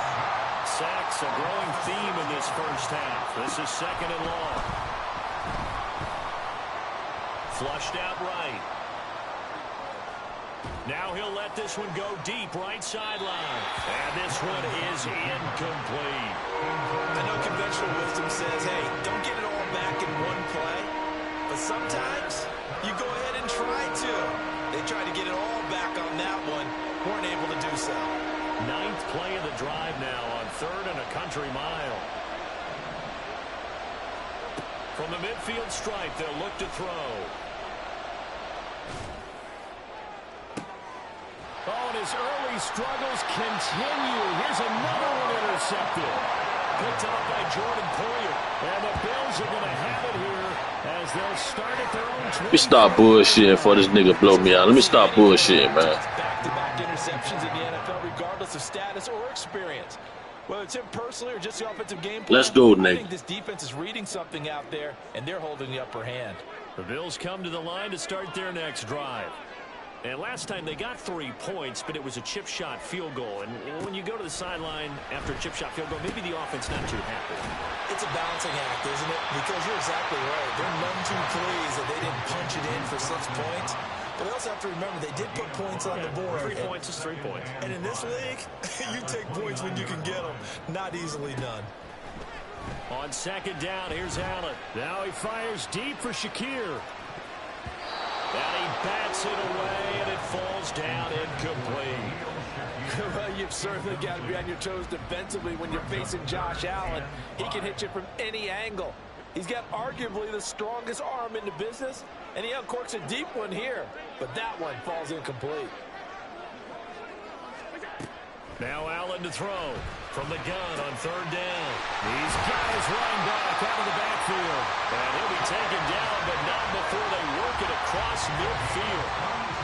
S1: Sacks a growing theme in this first half. This is 2nd and long. Flushed out right. Now he'll let this one go deep right sideline. And this one is incomplete.
S3: I know conventional wisdom says, hey, don't get it all back in one play. But sometimes you go ahead and try to. They tried to get it all back on that one. Weren't able to do so.
S1: 9th play of the drive now on 3rd and a country mile. From the midfield stripe, they'll look to throw. Oh, and his early struggles continue. Here's another one intercepted. Picked up by Jordan Poyer. And the Bills are going to have it here as they'll start at their own 20.
S2: Let me stop bullshitting before this nigga blow me out. Let me stop bullshitting, man.
S3: Back-to-back interceptions in the NFL, regardless of status or experience. Whether it's him personally or just the offensive game plan,
S2: Let's go,
S3: I
S2: Nate.
S3: think this defense is reading something out there, and they're holding the upper hand.
S1: The Bills come to the line to start their next drive. And last time they got 3 points, but it was a chip shot field goal. And when you go to the sideline after a chip shot field goal, maybe the offense not too happy.
S3: It's a balancing act, isn't it? Because you're exactly right. They're none too pleased that they didn't punch it in for 6 points. But they also have to remember they did put points on the board.
S1: 3 points is 3 points.
S3: And in this league, you take points when you can get them. Not easily done.
S1: On 2nd down, here's Allen. Now he fires deep for Shakir. And he bats it away, and it falls down incomplete.
S3: Well, you've certainly got to be on your toes defensively when you're facing Josh Allen. He can hit you from any angle. He's got arguably the strongest arm in the business, and he uncorks a deep one here. But that one falls incomplete.
S1: Now Allen to throw from the gun on 3rd down. He's got his running back out of the backfield. And he'll be taken down, but not before they work it across midfield.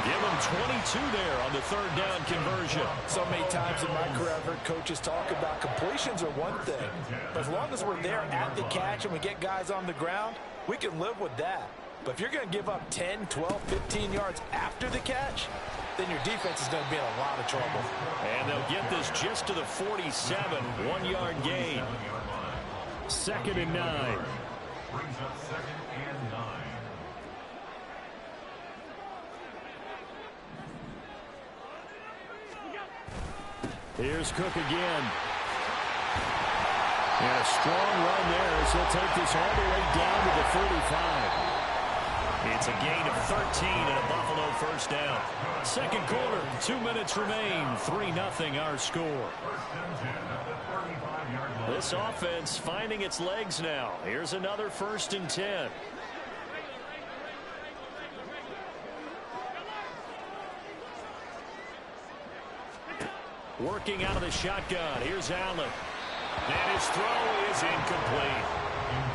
S1: Give him 22 there on the 3rd down conversion.
S3: So many times in my career, I've heard coaches talk about completions are one thing. But as long as we're there at the catch and we get guys on the ground, we can live with that. But if you're going to give up 10, 12, 15 yards after the catch, then your defense is going to be in a lot of trouble.
S1: And they'll get this just to the 47, 1-yard gain. 2nd and 9.
S4: brings up 2nd and 9.
S1: Here's Cook again. And a strong run there as he'll take this all the way down to the 45. It's a gain of 13 and a Buffalo first down. Second quarter, 2 minutes remain. 3-0 our score. This offense finding its legs now. Here's another 1st and 10. Working out of the shotgun. Here's Allen. And his throw is incomplete.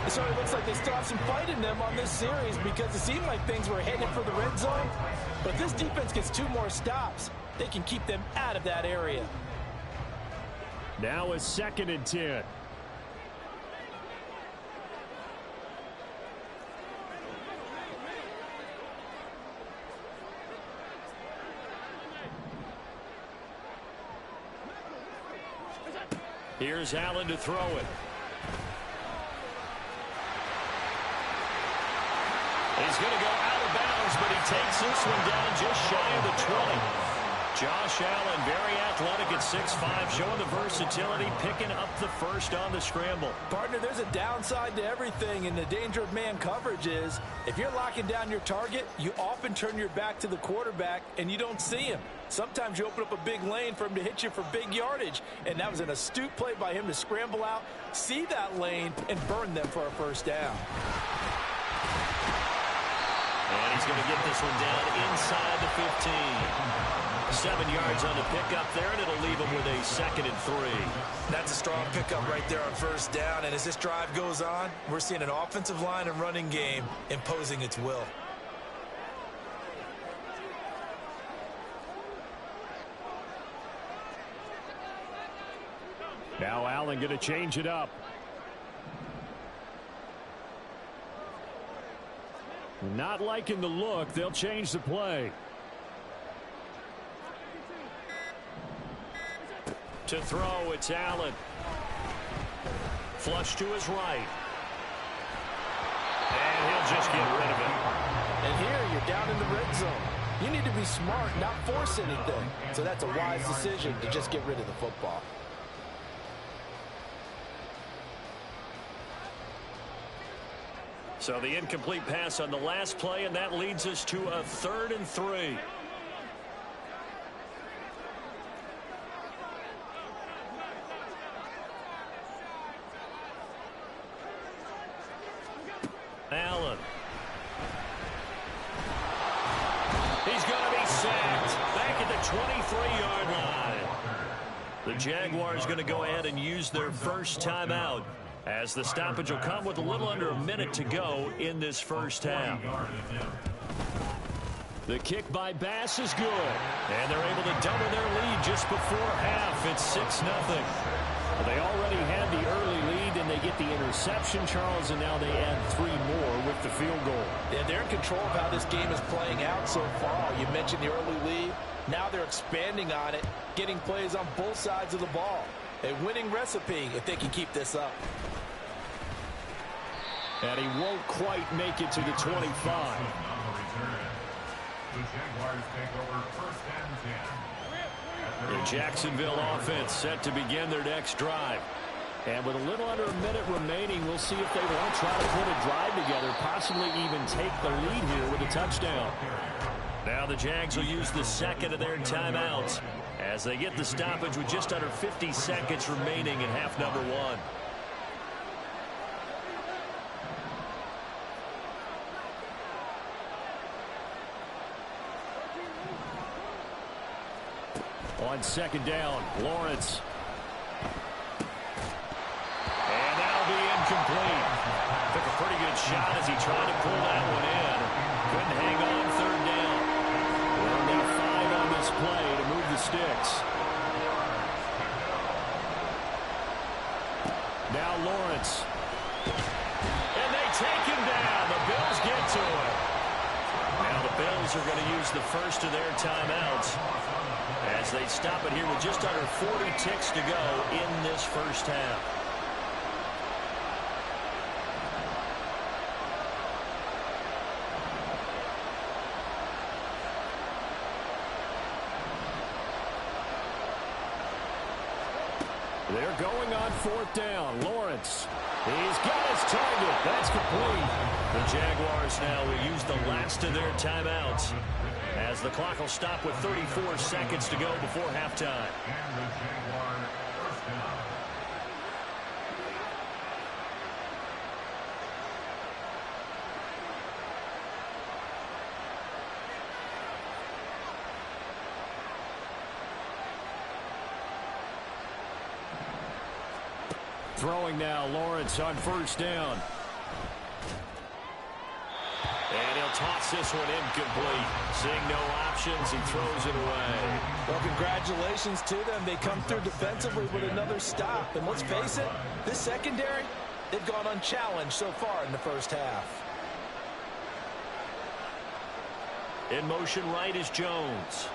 S3: So it looks like they still have some fight in them on this series because it seemed like things were headed for the red zone. But this defense gets 2 more stops. They can keep them out of that area.
S1: Now a 2nd and 10. Here's Allen to throw it. He's going to go out of bounds, but he takes this one down just shy of the 20. Josh Allen, very athletic at 6'5", showing the versatility, picking up the first on the scramble.
S3: Partner, there's a downside to everything, and the danger of man coverage is if you're locking down your target, you often turn your back to the quarterback, and you don't see him. Sometimes you open up a big lane for him to hit you for big yardage, and that was an astute play by him to scramble out, see that lane, and burn them for a first down.
S1: And he's going to get this one down inside the 15. 7 yards on the pickup there, and it'll leave him with a 2nd and 3.
S3: That's a strong pickup right there on first down, and as this drive goes on, we're seeing an offensive line and running game imposing its will.
S1: Now Allen going to change it up. Not liking the look. They'll change the play. To throw, it's Allen. Flush to his right. And he'll just get rid of it.
S3: And here you're down in the red zone. You need to be smart, not force anything. So that's a wise decision to just get rid of the football.
S1: So the incomplete pass on the last play, and that leads us to a 3rd and 3. Allen. He's going to be sacked back at the 23-yard line. The Jaguars going to go ahead and use their first timeout, as the stoppage will come with a little under a minute to go in this first half. The kick by Bass is good, and they're able to double their lead just before half. It's 6-0. They already had the early lead, and they get the interception, Charles, and now they add 3 more with the field goal.
S3: Yeah, they're in control of how this game is playing out so far. You mentioned the early lead. Now they're expanding on it, getting plays on both sides of the ball. A winning recipe if they can keep this up.
S1: And he won't quite make it to the 25.
S4: The Jaguars take over 1st and 10.
S1: The Jacksonville offense set to begin their next drive. And with a little under a minute remaining, we'll see if they want to try to put a drive together, possibly even take the lead here with a touchdown. Now the Jags will use the 2nd of their timeouts as they get the stoppage with just under 50 seconds remaining in half number 1. On 2nd down, Lawrence. And that'll be incomplete. Took a pretty good shot as he tried to pull that one in. Couldn't hang on 3rd down. Only 5 on this play to move the sticks. Now Lawrence. And they take him down. The Bills get to it. Now the Bills are going to use the first of their timeouts as they stop it here with just under 40 ticks to go in this first half. They're going on 4th down. Lawrence. He's got his target. That's complete. The Jaguars now will use the last of their timeouts as the clock will stop with 34 seconds to go before halftime.
S4: And the Jaguar first down.
S1: Throwing now, Lawrence on first down. And he'll toss this one incomplete. Seeing no options, he throws it away.
S3: Well, congratulations to them. They come through defensively with another stop. And let's face it, this secondary, they've gone unchallenged so far in the first half.
S1: In motion right is Jones.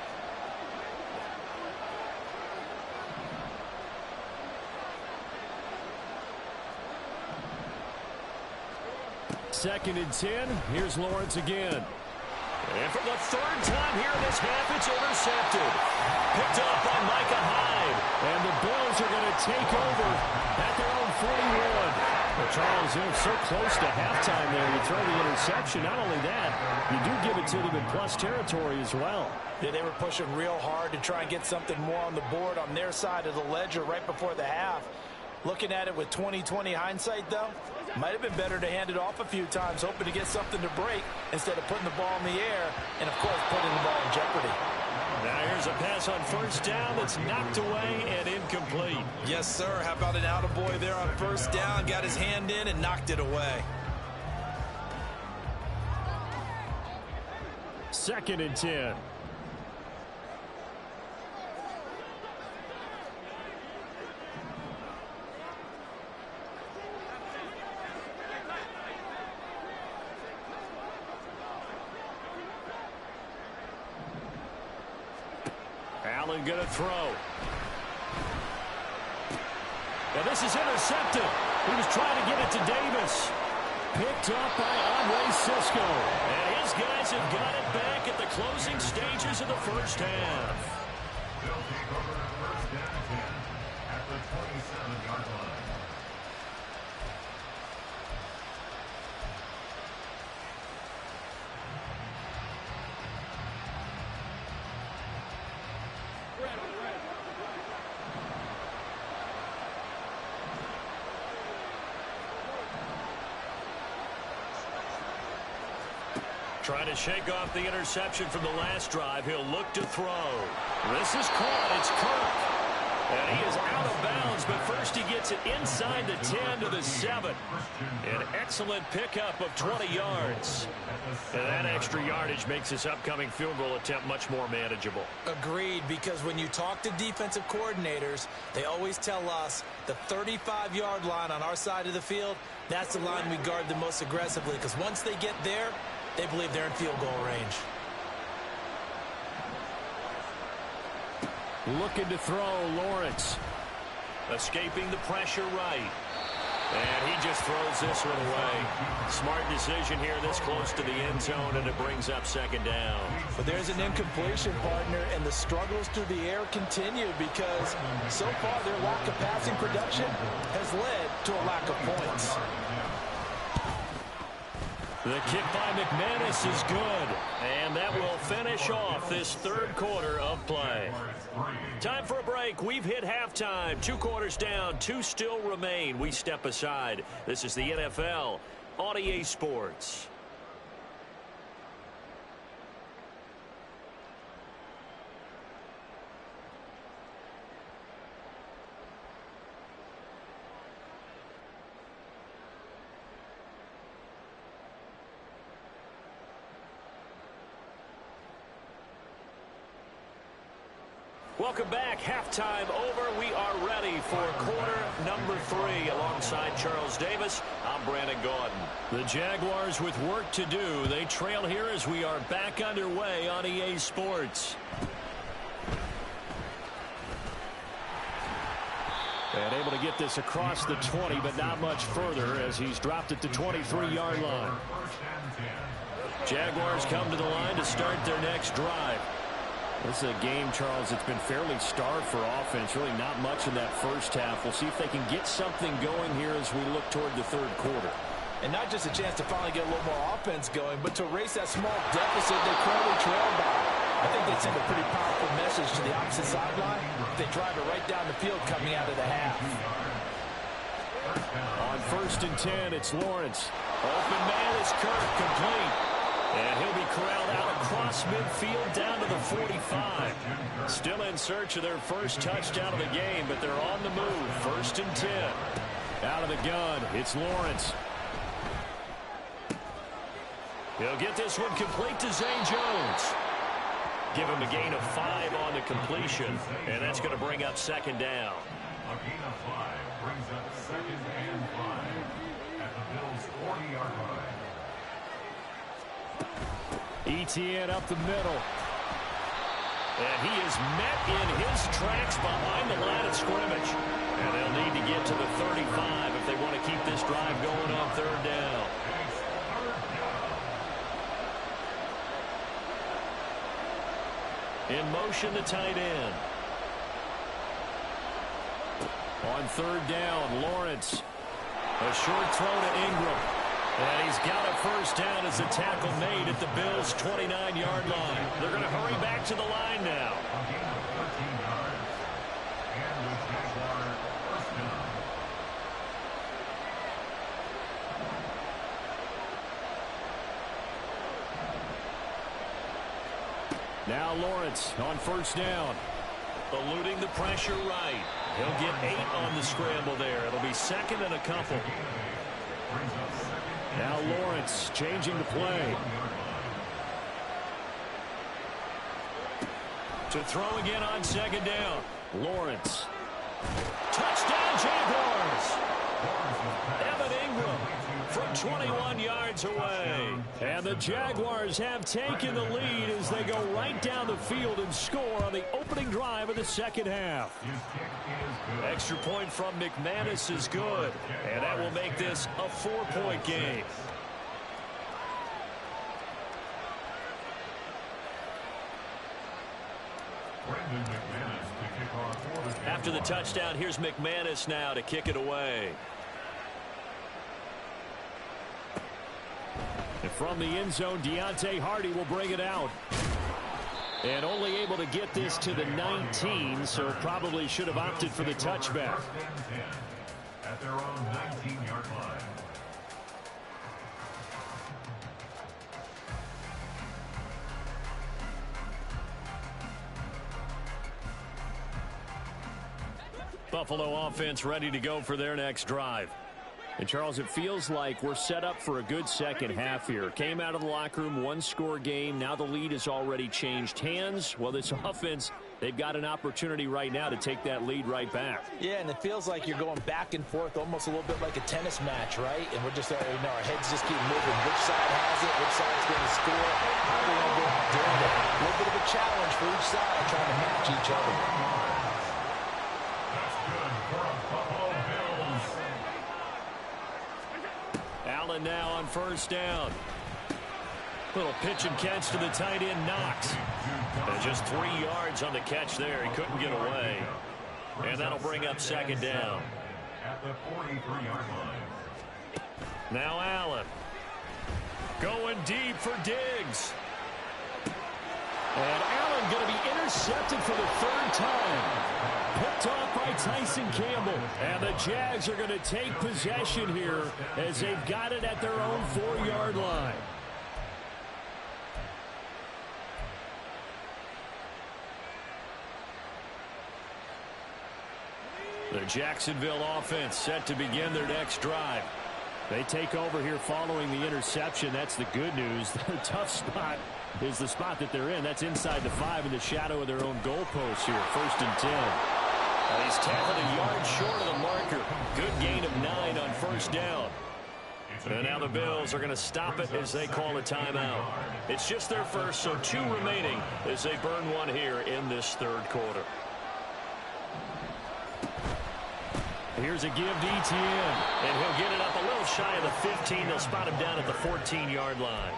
S1: Second and 10. Here's Lawrence again. And for the third time here in this half, it's intercepted. Picked up by Micah Hyde. And the Bills are going to take over at their own 41. Well, Charles, they're so close to halftime there. You throw the interception. Not only that, you do give it to them in plus territory as well.
S3: Yeah, they were pushing real hard to try and get something more on the board on their side of the ledger right before the half. Looking at it with 20/20 hindsight, though, might have been better to hand it off a few times, hoping to get something to break instead of putting the ball in the air and, of course, putting the ball in jeopardy.
S1: Now here's a pass on first down that's knocked away and incomplete.
S3: Yes, sir. How about an attaboy there on first down? Got his hand in and knocked it away.
S1: Second and 10. Allen going to throw. Now this is intercepted. He was trying to get it to Davis. Picked up by Andre Cisco. And his guys have got it back at the closing stages of the first half.
S4: They'll take over first down 10 at the 27-yard line.
S1: Trying to shake off the interception from the last drive. He'll look to throw. This is caught. It's Kirk. And he is out of bounds, but first he gets it inside the 10 to the 7. An excellent pickup of 20 yards. And that extra yardage makes this upcoming field goal attempt much more manageable.
S3: Agreed, because when you talk to defensive coordinators, they always tell us the 35-yard line on our side of the field, that's the line we guard the most aggressively, because once they get there, they believe they're in field goal range.
S1: Looking to throw, Lawrence. Escaping the pressure right. And he just throws this one away. Smart decision here this close to the end zone, and it brings up second down.
S3: But there's an incompletion, partner, and the struggles through the air continue because so far their lack of passing production has led to a lack of points.
S1: The kick by McManus is good, and that will finish off this third quarter of play. Time for a break. We've hit halftime. 2 quarters down, 2 still remain. We step aside. This is the NFL on EA Sports. Welcome back. Halftime over. We are ready for quarter number 3. Alongside Charles Davis, I'm Brandon Gaudin. The Jaguars with work to do. They trail here as we are back underway on EA Sports. And able to get this across the 20, but not much further as he's dropped it to 23-yard line. Jaguars come to the line to start their next drive. This is a game, Charles, that's been fairly starved for offense. Really not much in that first half. We'll see if they can get something going here as we look toward the third quarter.
S3: And not just a chance to finally get a little more offense going, but to erase that small deficit they currently trail by. I think they send a pretty powerful message to the opposite sideline. They drive it right down the field coming out of the half.
S1: On 1st and 10, it's Lawrence. Open man is Kirk, complete. And he'll be corralled out across midfield down to the 45. Still in search of their first touchdown of the game, but they're on the move. 1st and 10. Out of the gun, it's Lawrence. He'll get this one complete to Zay Jones. Give him a gain of 5 on the completion, and that's going to bring up 2nd down.
S4: A gain of 5 brings up 2nd and 5 at the Bills' 40-yard line.
S1: Etienne up the middle. And he is met in his tracks behind the line of scrimmage. And they'll need to get to the 35 if they want to keep this drive going on 3rd down. In motion, the tight end. On 3rd down, Lawrence. A short throw to Ingram. And he's got a first down as the tackle made at the Bills' 29-yard line. They're going to hurry back to the line now.
S4: A gain of 13 yards. And the Jaguar first down.
S1: Now Lawrence on 1st down. Eluding the pressure right. He'll get 8 on the scramble there. It'll be 2nd and a couple. Now Lawrence changing the play. To throw again on 2nd down. Lawrence. Touchdown Jaguars! Evan Ingram from 21 yards away. And the Jaguars have taken the lead as they go right down the field and score on the opening drive of the 2nd half. Extra point from McManus is good, and that will make this a 4-point game. After the touchdown, here's McManus now to kick it away. And from the end zone, Deontay Hardy will bring it out. And only able to get this to the 19, so probably should have opted for the touchback.
S4: At their own 19-yard line.
S1: Buffalo offense ready to go for their next drive. And, Charles, it feels like we're set up for a good second half here. Came out of the locker room, 1-score game. Now the lead has already changed hands. Well, this offense, they've got an opportunity right now to take that lead right back.
S3: Yeah, and it feels like you're going back and forth, almost a little bit like a tennis match, right? And we're just, our heads just keep moving. Which side has it? Which side's going to score? How are they going to go out doing it? A little bit of a challenge for each side, trying to match each other.
S4: That's good for a Buffalo Bills.
S1: Allen now on 1st down. Little pitch and catch to the tight end, Knox. And just 3 yards on the catch there. He couldn't get away. And that'll bring up 2nd down.
S4: At the 43-yard line.
S1: Now Allen. Going deep for Diggs. And Allen going to be intercepted for the 3rd time. Picked off by Tyson Campbell. And the Jags are going to take possession here as they've got it at their own 4-yard line. The Jacksonville offense set to begin their next drive. They take over here following the interception. That's the good news. The tough spot is the spot that they're in. That's inside the 5 in the shadow of their own goalpost here. 1st and 10. And he's tackled a yard short of the marker. Good gain of 9 on 1st down. And now the Bills are going to stop it as they call a timeout. It's just their first, so 2 remaining as they burn one here in this 3rd quarter. Here's a give to Etienne, and he'll get it up a little shy of the 15. They'll spot him down at the 14-yard line.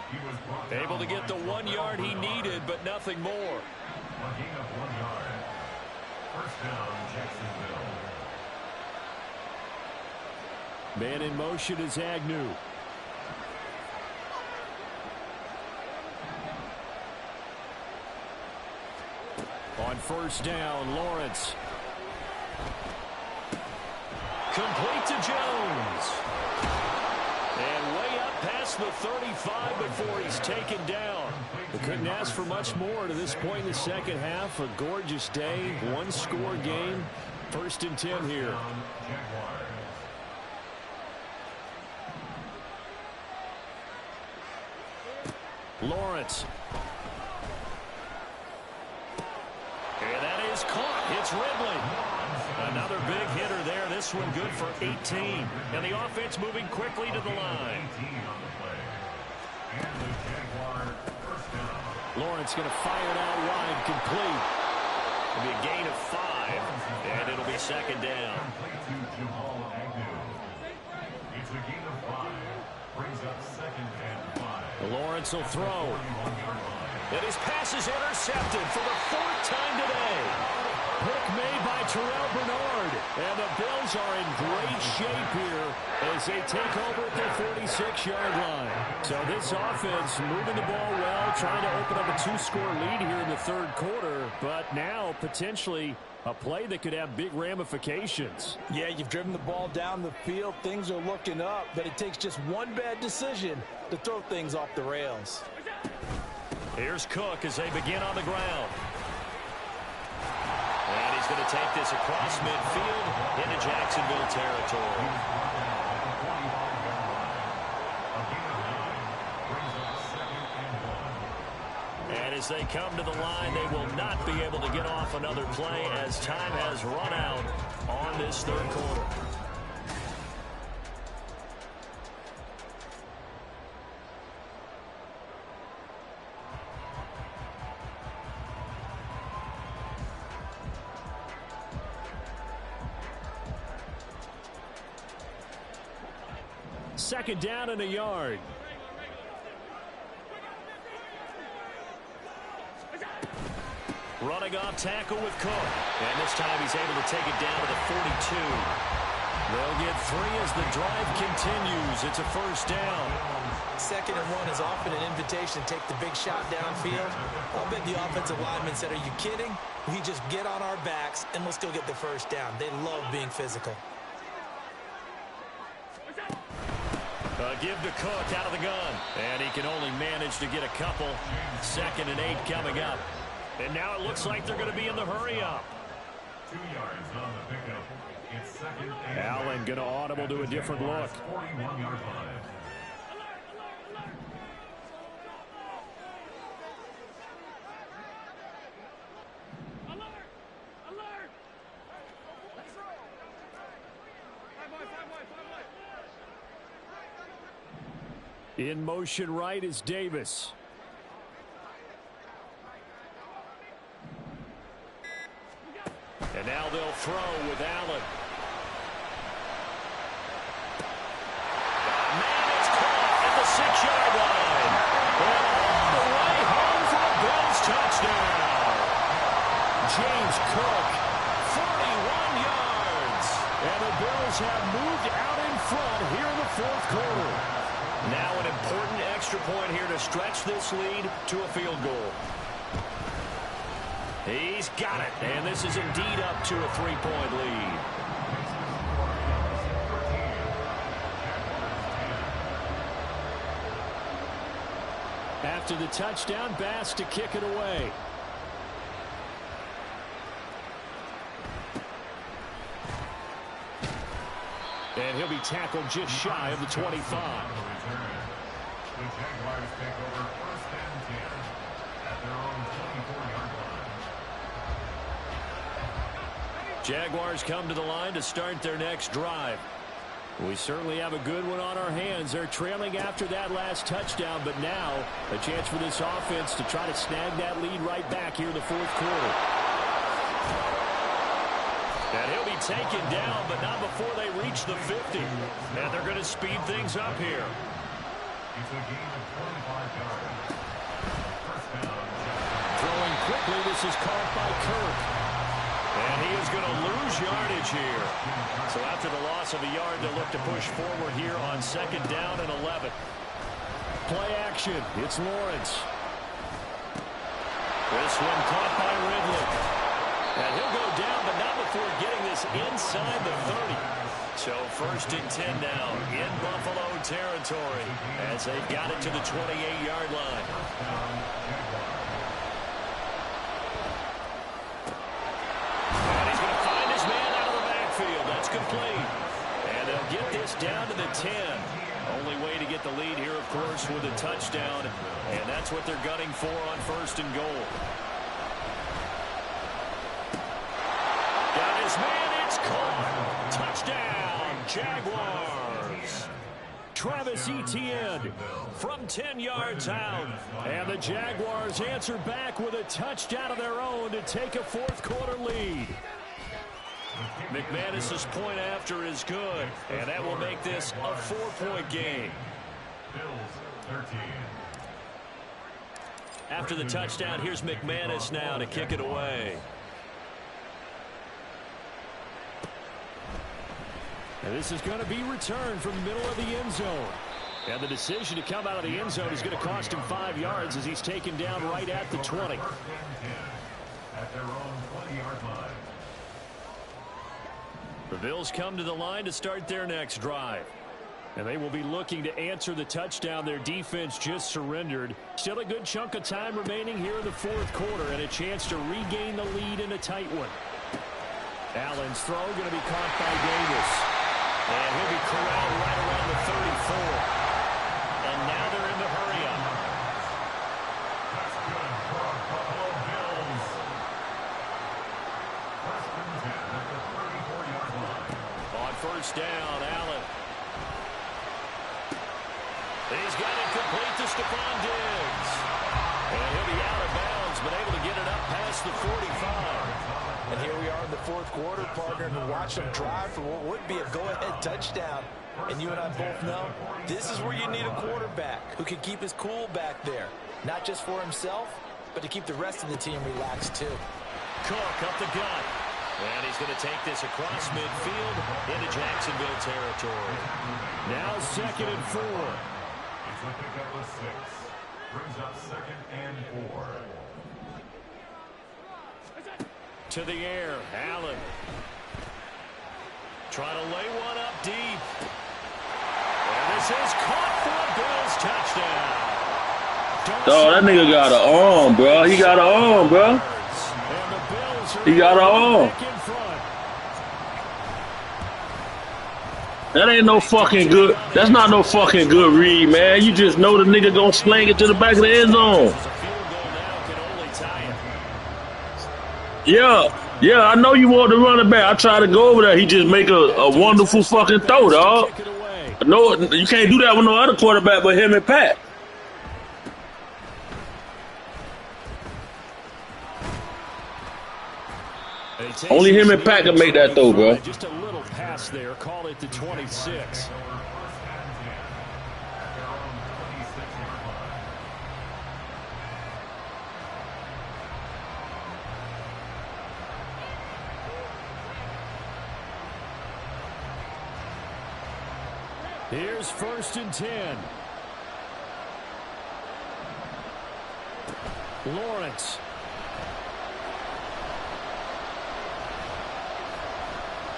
S1: Able to get the 1 yard he needed, but nothing more.
S4: A gain of 1 yard. First down, Jacksonville.
S1: Man in motion is Agnew. On first down, Lawrence. Complete to Jones. And way up past the 35 before he's taken down. We couldn't ask for much more to this point in the second half. A gorgeous day, one-score game. First and 10 here. Lawrence. And that is caught. It's Ridley. Another big hitter there. This one good for 18. And the offense moving quickly to the line. Lawrence going to fire it out wide, complete. It'll be a gain of 5, and it'll be second down.
S4: It's a gain of 5. Brings up second and 5.
S1: Lawrence will throw. And his pass is intercepted for the 4th time today. Pick made by Terrell Bernard. And the Bills are in great shape here as they take over at their 46-yard line. So this offense moving the ball well, trying to open up a 2-score lead here in the third quarter. But now potentially a play that could have big ramifications.
S3: Yeah, you've driven the ball down the field. Things are looking up, but it takes just one bad decision to throw things off the rails.
S1: Here's Cook as they begin on the ground. And he's going to take this across midfield into Jacksonville territory. And as they come to the line, they will not be able to get off another play as time has run out on this third quarter. Second down and a yard. Running off tackle with Cook. And this time he's able to take it down to the 42. They'll get 3 as the drive continues. It's a first down.
S3: Second and 1 is often an invitation to take the big shot downfield. I'll bet the offensive lineman said, "Are you kidding? We just get on our backs and let's go get the first down." They love being physical.
S1: Give to Cook out of the gun. And he can only manage to get a couple. Second and 8 coming up. And now it looks like they're going to be in the hurry-up.
S4: 2 yards on the pickup. It's second and
S1: Allen going to audible to a different look.
S4: 41-yard line.
S1: In motion right is Davis. And now they'll throw with Allen. Man, it's caught at the 6-yard line. And all the way home for a Bills touchdown. James Cook, 41 yards. And the Bills have moved out in front here in the fourth quarter. Now an important extra point here to stretch this lead to a field goal. He's got it, and this is indeed up to a 3-point lead. After the touchdown, Bass to kick it away. And he'll be tackled just shy of the 25.
S4: The Jaguars take over first and 10 at their own 24-yard line.
S1: Jaguars come to the line to start their next drive. We certainly have a good one on our hands. They're trailing after that last touchdown, but now a chance for this offense to try to snag that lead right back here in the fourth quarter. And he'll be taken down, but not before they reach the 50. And they're going to speed things up here.
S4: It's a gain of 25 yards. First down.
S1: Throwing quickly this is caught by Kirk. And he is going to lose yardage here. So after the loss of a yard, they'll look to push forward here on 2nd down and 11. Play action. It's Lawrence. This one caught by Ridley. And he'll go down, but not before getting this inside the 30. So 1st and 10 now in Buffalo territory as they've got it to the 28-yard line. And he's going to find his man out of the backfield. That's complete. And they'll get this down to the 10. Only way to get the lead here, of course, with a touchdown. And that's what they're gunning for on 1st and goal. Got his man. It's caught. Touchdown, Jaguars. Travis Etienne from 10 yards out. And the Jaguars answer back with a touchdown of their own to take a 4th quarter lead. McManus's point after is good, and that will make this a 4-point game. After the touchdown, here's McManus now to kick it away. And this is going to be returned from the middle of the end zone. And the decision to come out of the end zone is going to cost him 5 yards as he's taken down right at the 20.
S4: At their own 20-yard line.
S1: The Bills come to the line to start their next drive. And they will be looking to answer the touchdown their defense just surrendered. Still a good chunk of time remaining here in the 4th quarter and a chance to regain the lead in a tight one. Allen's throw going to be caught by Davis. And he'll be corralled right around the 34. And now they're in the hurry-up.
S4: That's good for our Buffalo Bills. 1st and 10 at the 34-yard line.
S1: On 1st down, Allen. He's got it complete to Stephon Diggs. And he'll be out of bounds, but able to get it up past the 45.
S3: And here we are in the 4th quarter, partner, and watch them drive for what would be a go-ahead touchdown. And you and I both know this is where you need a quarterback who can keep his cool back there. Not just for himself, but to keep the rest of the team relaxed, too.
S1: Cook up the gut. And he's going to take this across midfield into Jacksonville territory. Now 2nd and 4.
S4: It's a pickup of 6. Brings up 2nd and 4.
S1: To the air, Allen. Trying to lay one up deep. And this is caught for a Bills touchdown.
S2: Oh, that nigga got an arm, bro. He got an arm, bro. He got an arm. That ain't no fucking good. That's not no fucking good read, man. You just know the nigga gonna sling it to the back of the end zone. Yeah, I know you want to run it back. I try to go over there. He just make a wonderful fucking throw, dog. No, you can't do that with no other quarterback but him and Pat. Only him and Pat can make that throw, bro.
S1: Just a little pass there. Call it to 26. Here's 1st and 10. Lawrence.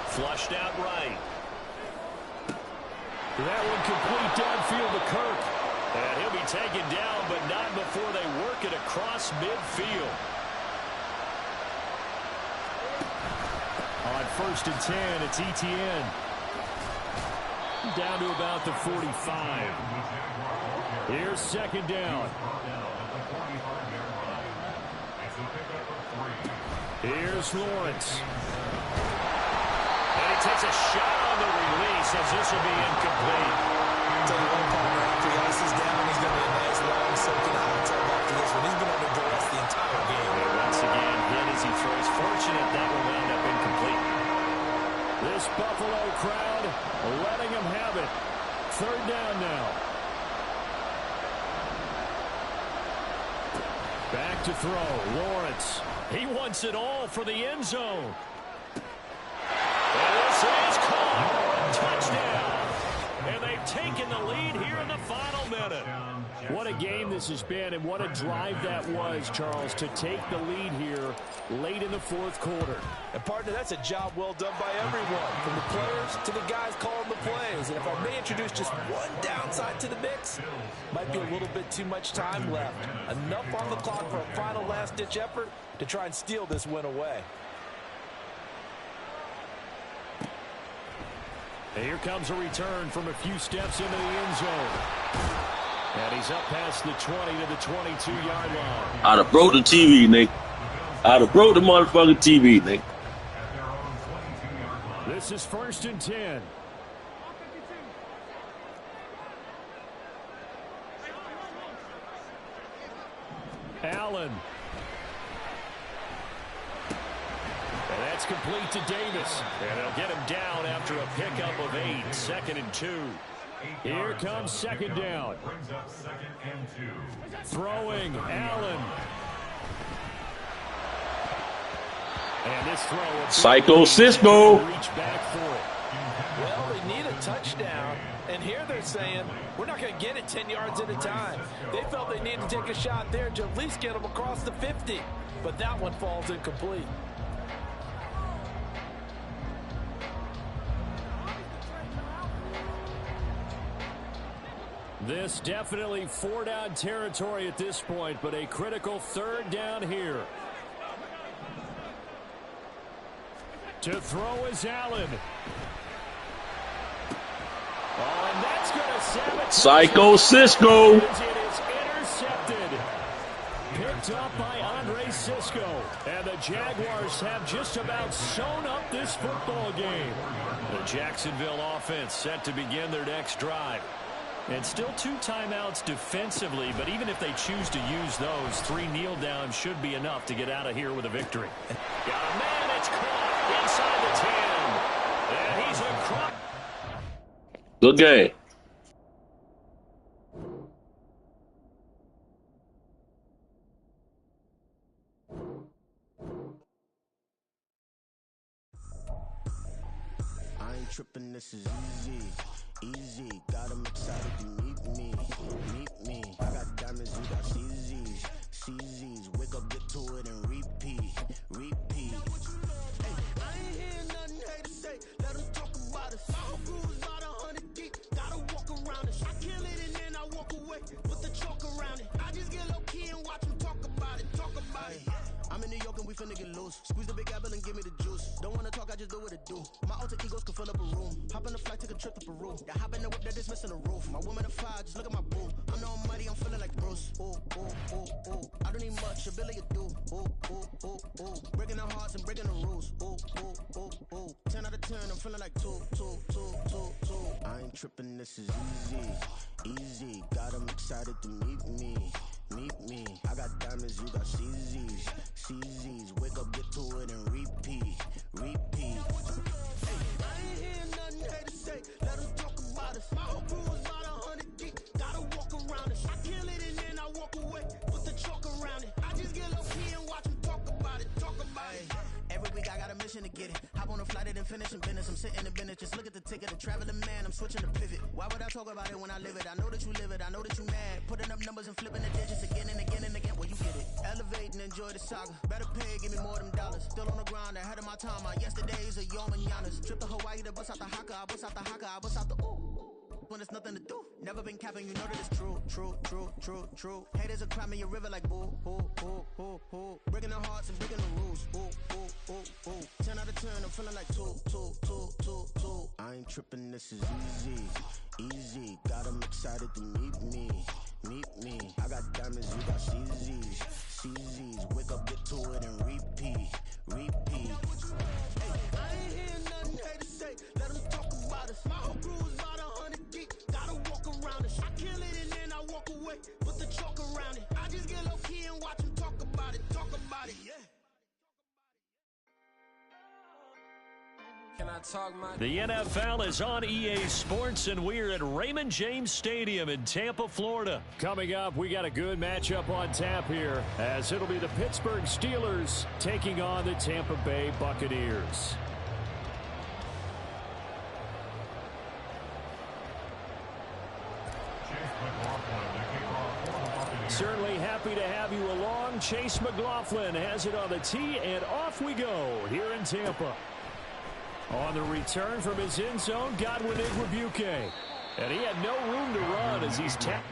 S1: Flushed out right. That one complete downfield to Kirk. And he'll be taken down, but not before they work it across midfield. On 1st and 10, it's Etienne. Down to about the 45. Here's 2nd down. Here's Lawrence. And he takes a shot on the release as this will be incomplete.
S3: Tell you one partner, after he ices down, he's going to be a nice long soaking hot tub after this one. He's been under duress the entire game.
S1: And once again, hit as he throws. Fortunate that will wound up incomplete. This Buffalo crowd letting him have it. 3rd down now. Back back to throw. Lawrence. He wants it all for the end zone. And this is caught. Touchdown. And they've taken the lead here in the final minute. What a game this has been, and what a drive that was, Charles, to take the lead here late in the fourth quarter.
S3: And partner, that's a job well done by everyone, from the players to the guys calling the plays. And if I may introduce just one downside to the mix, might be a little bit too much time left. Enough on the clock for a final last-ditch effort to try and steal this win away.
S1: And here comes a return from a few steps into the end zone. And he's up past the 20 to the 22-yard line.
S2: I'd have broke the TV, Nick. I'd have broke the motherfucking TV, Nick.
S1: This is 1st and 10. Allen. And that's complete to Davis. And they'll get him down after a pickup of 8. 2nd and 2. Here comes 2nd down. Throwing, Allen. And this throw.
S2: Psycho Cisco.
S1: Reach back for it.
S3: Well, they need a touchdown, and here they're saying, we're not going to get it 10 yards at a time. They felt they needed to take a shot there to at least get them across the 50, but that one falls incomplete.
S1: This definitely 4-down territory at this point, but a critical 3rd down here. To throw is Allen. Oh, and that's going to sabotage.
S2: Psycho Cisco.
S1: It is intercepted. Picked up by Andre Cisco. And the Jaguars have just about sewn up this football game. The Jacksonville offense set to begin their next drive. And still 2 timeouts defensively, but even if they choose to use those, 3 kneel downs should be enough to get out of here with a victory. Got a man, it's caught inside the 10. And he's across.
S2: Good game.
S6: I ain't tripping, this is easy. Easy, got them excited to meet me. Meet me. I got diamonds, you got CZs. CZs, wake up, get to it, and repeat. Repeat. Hey, I ain't hearing nothing hate to say. Let them talk about us. My whole crew is about 100 deep. Gotta walk around us. I kill it and then I walk away with the chalk around it. I just get low key and watch them talk about it. Talk about it. I'm in New York and we finna get loose. Squeeze the big apple and give me the juice. Don't wanna talk, I just do what it do. My alter egos can fill up a room. Hop on the flight, take a trip to Peru. Yeah, hop in the whip that is missing the roof. My woman of fire, just look at my boo. I'm no mighty, I'm feeling like Bruce. Ooh, ooh, ooh, ooh. I don't need much, ability to do. Ooh, ooh, ooh, ooh. Breaking the hearts and breaking the rules. Ooh, ooh, ooh, ooh. 10 out of 10, I'm feeling like 2, 2, 2, 2, 2. I ain't tripping, this is easy. Easy, got them excited to meet me. Meet me. I got diamonds, you got CZs. CZs, wake up, get to it, and repeat. Repeat. Hey, I ain't hearing nothing hate to say. Let them talk about us. My whole crew is about 100 deep. Gotta walk around us. I kill it and then I walk away with the chalk around it. I just get low key and watch them talk about it. Talk about it. Every week I got a mission to get it. Hop on a flight and finish in business. I'm sitting in business. Just look at the ticket. A traveling man. I'm switching to pivot. Why would I talk about it when I live it? I know that you live it. I know that you mad. Putting up numbers and flipping the digits again and again and again. Well, you get it. Elevate and enjoy the saga. Better pay, give me more than dollars. Still on the grind, ahead of my time. My yesterdays are yo mananas. Trip to Hawaii to bust out the haka. I bust out the haka. I bust out the ooh. When there's nothing to do. Never been capping, you know that it's true. True, true, true, true. Haters are climbing your river like boo, boo, boo, boo, boo. Breaking their hearts and breaking the rules. Ooh, ooh, ooh, ooh. 10 out of 10, I'm feeling like 2, 2, 2, 2, 2. I ain't tripping, this is easy. Easy, got them excited to meet me. Meet me. I got diamonds, you got CZs. CZs, wake up, get to it, and repeat. Repeat. Hey, I ain't hearing nothing hate to say. Let them talk about us. My whole crew is about 100 deep. Gotta walk around us. I kill it and then I walk away with the chalk around it. I just get low key and watch them talk about it. Talk about it. Yeah.
S5: Can I
S1: The NFL is on EA Sports, and we're at Raymond James Stadium in Tampa, Florida.
S7: Coming up, we got a good matchup on tap here, as it'll be the Pittsburgh Steelers taking on the Tampa Bay Buccaneers. Certainly happy to have you along. Chase McLaughlin has it on the tee, and off we go here in Tampa. On the return from his end zone, Godwin Igwebuike. And he had no room to run as he's tapped.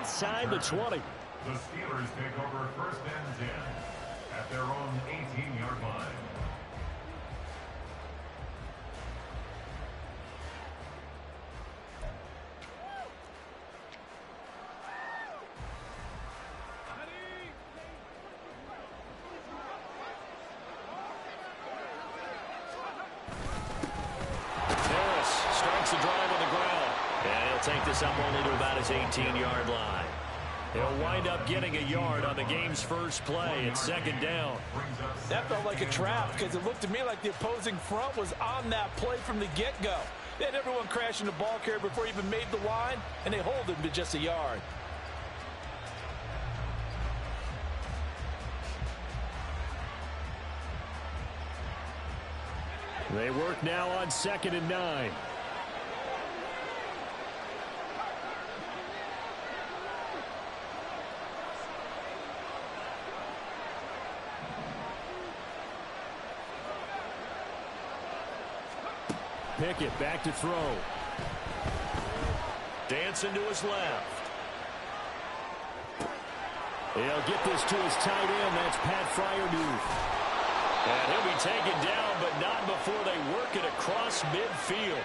S7: Inside the 20.
S4: The Steelers take over first and 10 at their own 18-yard line.
S1: Harris starts the drive on the ground. And he'll take this up only to about his 18-yard line. He'll wind up getting a yard on the game's first play. It's second down.
S3: That felt like a trap because it looked to me like the opposing front was on that play from the get-go. They had everyone crashing the ball carrier before he even made the line, and they hold him to just a yard.
S7: They work now on 2nd and 9. Pickett back to throw.
S1: Dancing to his left.
S7: He'll get this to his tight end. That's Pat Freiermuth.
S1: And he'll be taken down, but not before they work it across midfield.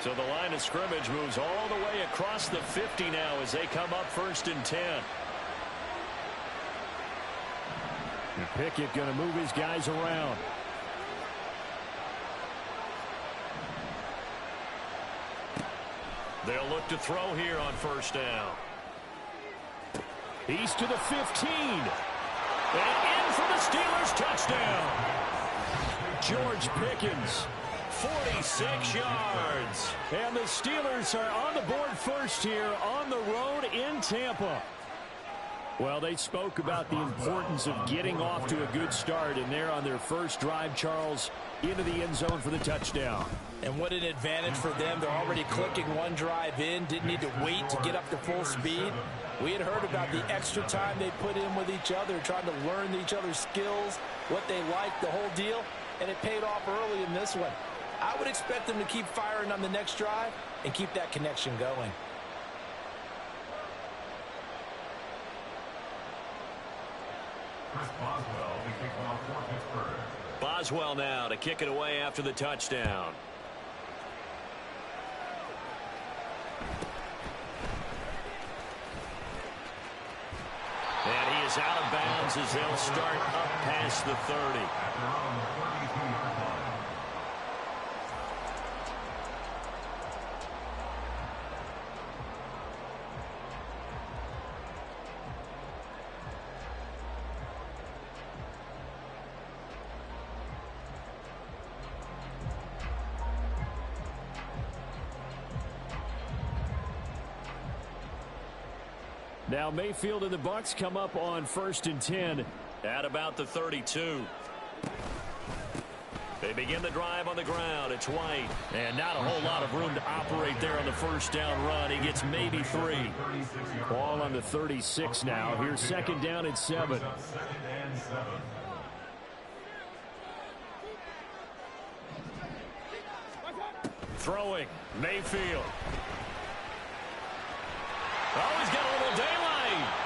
S1: So the line of scrimmage moves all the way across the 50 now as they come up 1st and 10.
S7: And Pickett going to move his guys around.
S1: They'll look to throw here on 1st down.
S7: He's to the 15. And in for the Steelers touchdown. George Pickens.
S1: 46 yards.
S7: And the Steelers are on the board first here on the road in Tampa. Well, they spoke about the importance of getting off to a good start, and they're on their first drive, Charles, into the end zone for the touchdown.
S3: And what an advantage for them. They're already clicking one drive in, didn't need to wait to get up to full speed. We had heard about the extra time they put in with each other, trying to learn each other's skills, what they like, the whole deal. and it paid off early in this one. I would expect them to keep firing on the next drive and keep that connection going.
S4: Chris Boswell, the kickoff for Pittsburgh.
S1: Boswell now to kick it away after the touchdown. And he is out of bounds as they'll start up past the 30.
S4: At their own 32-yard line.
S7: Now Mayfield and the Bucs come up on 1st and 10
S1: at about the 32. They begin the drive on the ground. It's White. And not a whole lot of room to operate there on the first down run. He gets maybe 3.
S7: Ball on the 36 now. Here's 2nd down at 7.
S1: Throwing. Mayfield. Oh, he's got a little daylight.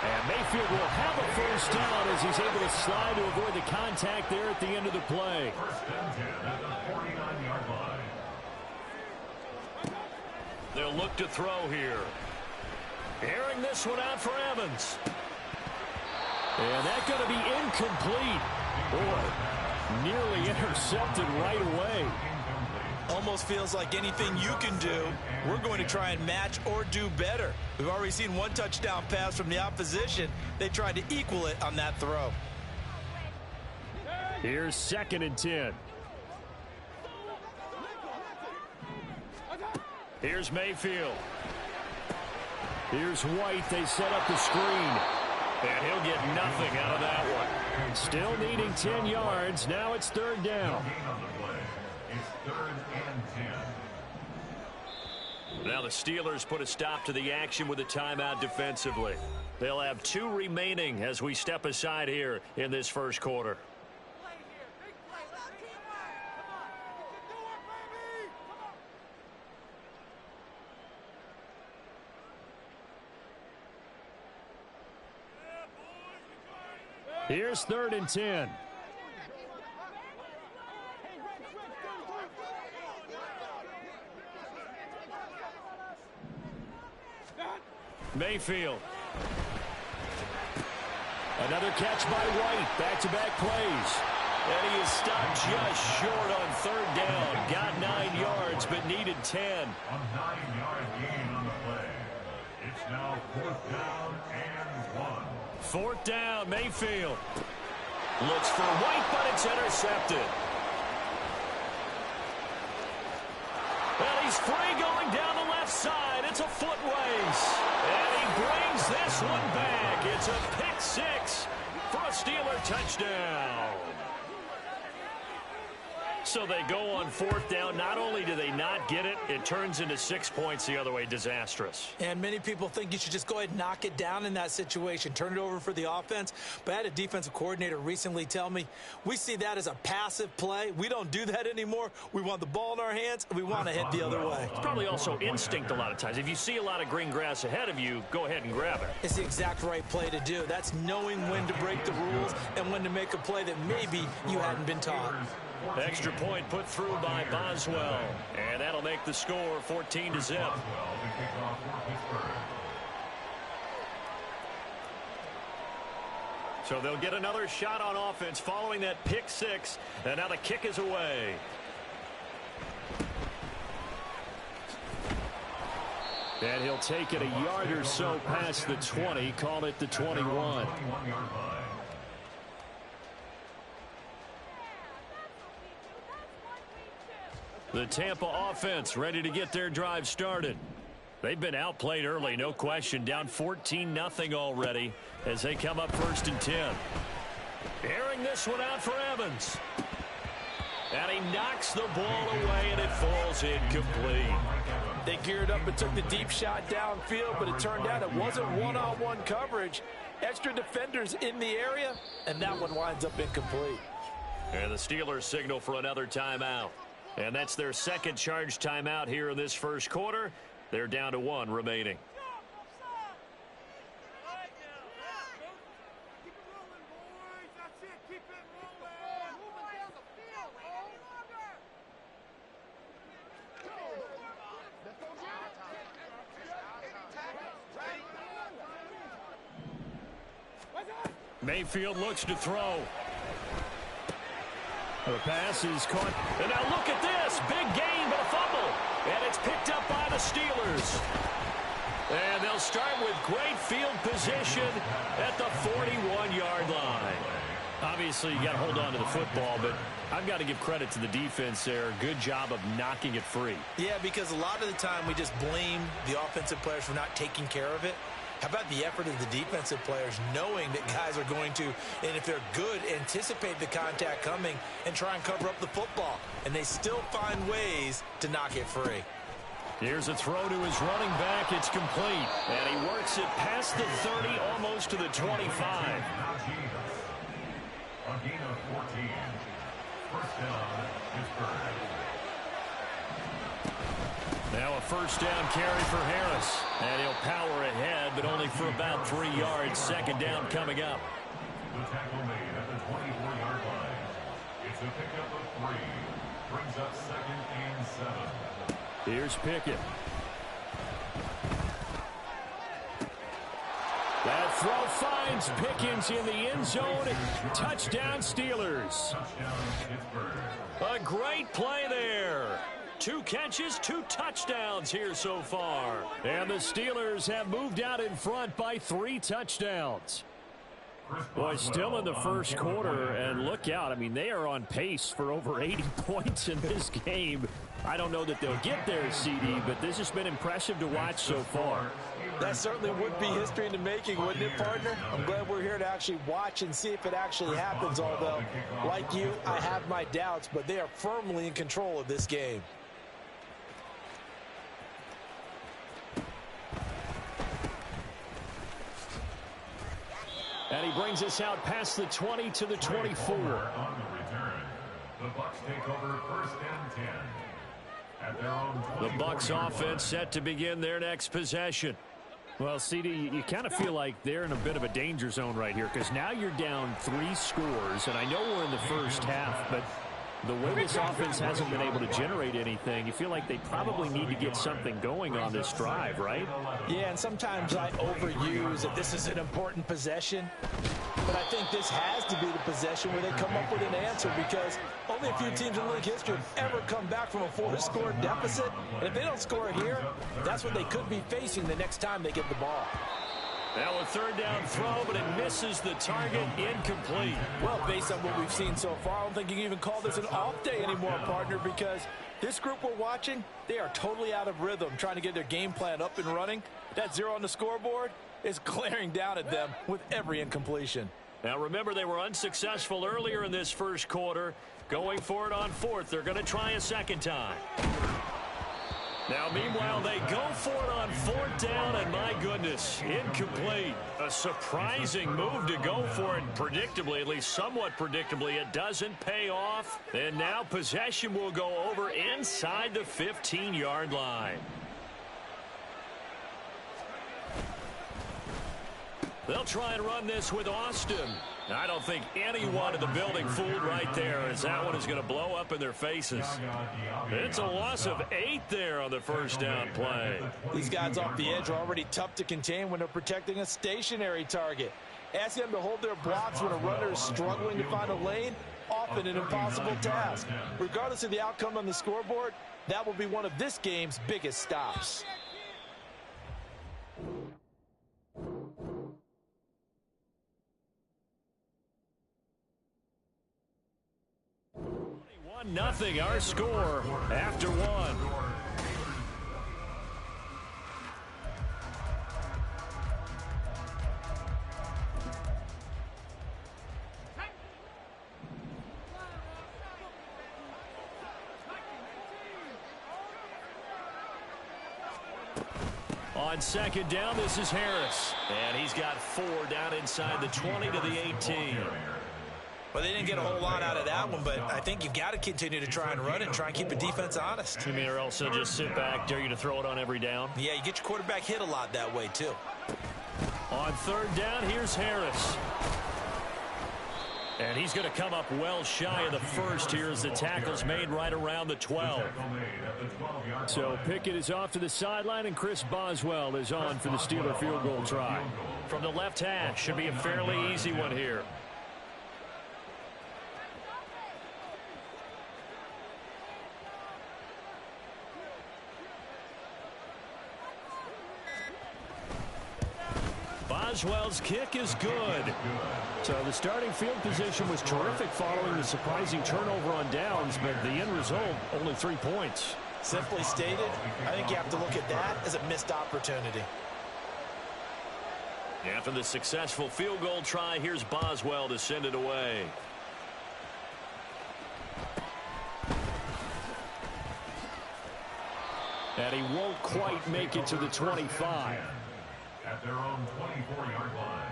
S7: And Mayfield will have a first down as he's able to slide to avoid the contact there at the end of the play.
S4: First and 10 at the 49-yard line.
S1: They'll look to throw here. Airing this one out for Evans.
S7: And that's going to be incomplete. Boy, nearly intercepted right away.
S3: Almost feels like anything you can do, we're going to try and match or do better. We've already seen one touchdown pass from the opposition. They tried to equal it on that throw.
S7: Here's 2nd and 10.
S1: Here's Mayfield.
S7: Here's White. They set up the screen.
S1: And he'll get nothing out of that one.
S7: Still needing 10 yards. Now it's 3rd down.
S4: It's 3rd and 10.
S1: Now the Steelers put a stop to the action with a timeout defensively. They'll have 2 remaining as we step aside here in this first quarter.
S7: Here's 3rd and 10.
S1: Mayfield.
S7: Another catch by White. Back-to-back plays.
S1: And he is stopped just short on 3rd down. Got 9 yards, but needed 10.
S4: A 9-yard gain on the play. It's now 4th down and 1.
S1: 4th down, Mayfield. Looks for White, but it's intercepted. And he's free going down the left side. It's a foot race. And he brings this one back. It's a pick 6 for a Steeler touchdown. So they go on 4th down. Not only do they not get it, it turns into 6 points the other way. Disastrous.
S3: And many people think you should just go ahead and knock it down in that situation. Turn it over for the offense. But I had a defensive coordinator recently tell me, we see that as a passive play. We don't do that anymore. We want the ball in our hands, and we want to head the other way.
S1: It's probably also instinct a lot of times. If you see a lot of green grass ahead of you, go ahead and grab it.
S3: It's the exact right play to do. That's knowing when to break the rules and when to make a play that maybe you hadn't been taught.
S1: Extra point put through by Boswell. And that'll make the score 14-0. So they'll get another shot on offense following that pick 6. And now the kick is away.
S7: And he'll take it a yard or so past the 20. Call it the 21.
S1: The Tampa offense ready to get their drive started. They've been outplayed early, no question. Down 14-0 already as they come up 1st and 10. Airing this one out for Evans. And he knocks the ball away, and it falls incomplete.
S3: They geared up and took the deep shot downfield, but it turned out it wasn't one-on-one coverage. Extra defenders in the area, and that one winds up incomplete.
S1: And the Steelers signal for another timeout. And that's their second charge timeout here in this first quarter. They're down to 1 remaining. Mayfield looks to throw. The pass is caught. And now look at this. Big gain, but a fumble. And it's picked up by the Steelers. And they'll start with great field position at the 41-yard line. Obviously, you got to hold on to the football, but I've got to give credit to the defense there. Good job of knocking it free.
S3: Yeah, because a lot of the time we just blame the offensive players for not taking care of it. How about the effort of the defensive players knowing that guys are going to, and if they're good, anticipate the contact coming and try and cover up the football. And they still find ways to knock it free.
S7: Here's a throw to his running back. It's complete.
S1: And he works it past the 30, almost to the 25.
S4: A gain of 14. First down, Pittsburgh.
S7: Now a first down carry for Harris.
S1: And he'll power ahead, but only for about 3 yards. Second down coming up.
S4: The tackle made at the 24-yard line. It's a pickup of 3. Brings up 2nd and 7.
S7: Here's Pickett. That throw finds Pickens in the end zone. Touchdown, Steelers.
S4: Touchdown, Pittsburgh.
S1: A great play there. 2 catches, 2 touchdowns here so far.
S7: And the Steelers have moved out in front by 3 touchdowns. Boy, still in the first quarter, and look out. I mean, they are on pace for over 80 points in this game. I don't know that they'll get there, CD, but this has been impressive to watch so far.
S3: That certainly would be history in the making, wouldn't it, partner? I'm glad we're here to actually watch and see if it actually happens, although, like you, I have my doubts, but they are firmly in control of this game.
S7: And he brings us out past the 20 to the 24.
S4: On the return, the Bucs take over 1st and 10. At their own
S1: The Bucs offense set to begin their next possession.
S7: Well, CD, you kind of feel like they're in a bit of a danger zone right here because now you're down 3 scores, and I know we're in the first half, but the way this offense hasn't been able to generate anything, you feel like they probably need to get something going on this drive, right?
S3: Yeah, and sometimes I overuse that this is an important possession, but I think this has to be the possession where they come up with an answer because only a few teams in league history have ever come back from a 4-score deficit, and if they don't score here, that's what they could be facing the next time they get the ball.
S1: Now a 3rd down throw, but it misses the target, incomplete.
S3: Well, based on what we've seen so far, I don't think you can even call this an off day anymore, partner, because this group we're watching, they are totally out of rhythm, trying to get their game plan up and running. That 0 on the scoreboard is glaring down at them with every incompletion.
S1: Now remember, they were unsuccessful earlier in this first quarter. Going for it on 4th. They're going to try a second time. Now, meanwhile, they go for it on 4th down, and my goodness, incomplete. A surprising move to go for it predictably, at least somewhat predictably. It doesn't pay off, and now possession will go over inside the 15-yard line. They'll try and run this with Austin. I don't think anyone in the building fooled right there, as that one is going to blow up in their faces. It's a loss of 8 there on the first down play.
S3: These guys off the edge are already tough to contain when they're protecting a stationary target. Ask them to hold their blocks when a runner is struggling to find a lane, often an impossible task. Regardless of the outcome on the scoreboard, that will be one of this game's biggest stops.
S7: Nothing, our score after 1. On 2nd down, this is Harris.
S1: And he's got 4 down inside the 20 to the 18.
S3: Well, they didn't get a whole lot out of that one, but I think you've got to continue to try and run it and try and keep the defense honest.
S7: You mean or else they'll just sit back, dare you to throw it on every down?
S3: Yeah, you get your quarterback hit a lot that way, too.
S7: On third down, here's Harris. And he's going to come up well shy of the first here as the tackle's made right around the 12. So Pickett is off to the sideline, and Chris Boswell is on for the Steeler field goal try. From the left hash, should be a fairly easy one here. Boswell's kick is good. So the starting field position was terrific following the surprising turnover on downs, but the end result, only 3 points.
S3: Simply stated, I think you have to look at that as a missed opportunity.
S1: After the successful field goal try, here's Boswell to send it away.
S7: And he won't quite make it to the 25.
S4: At their own 24-yard line.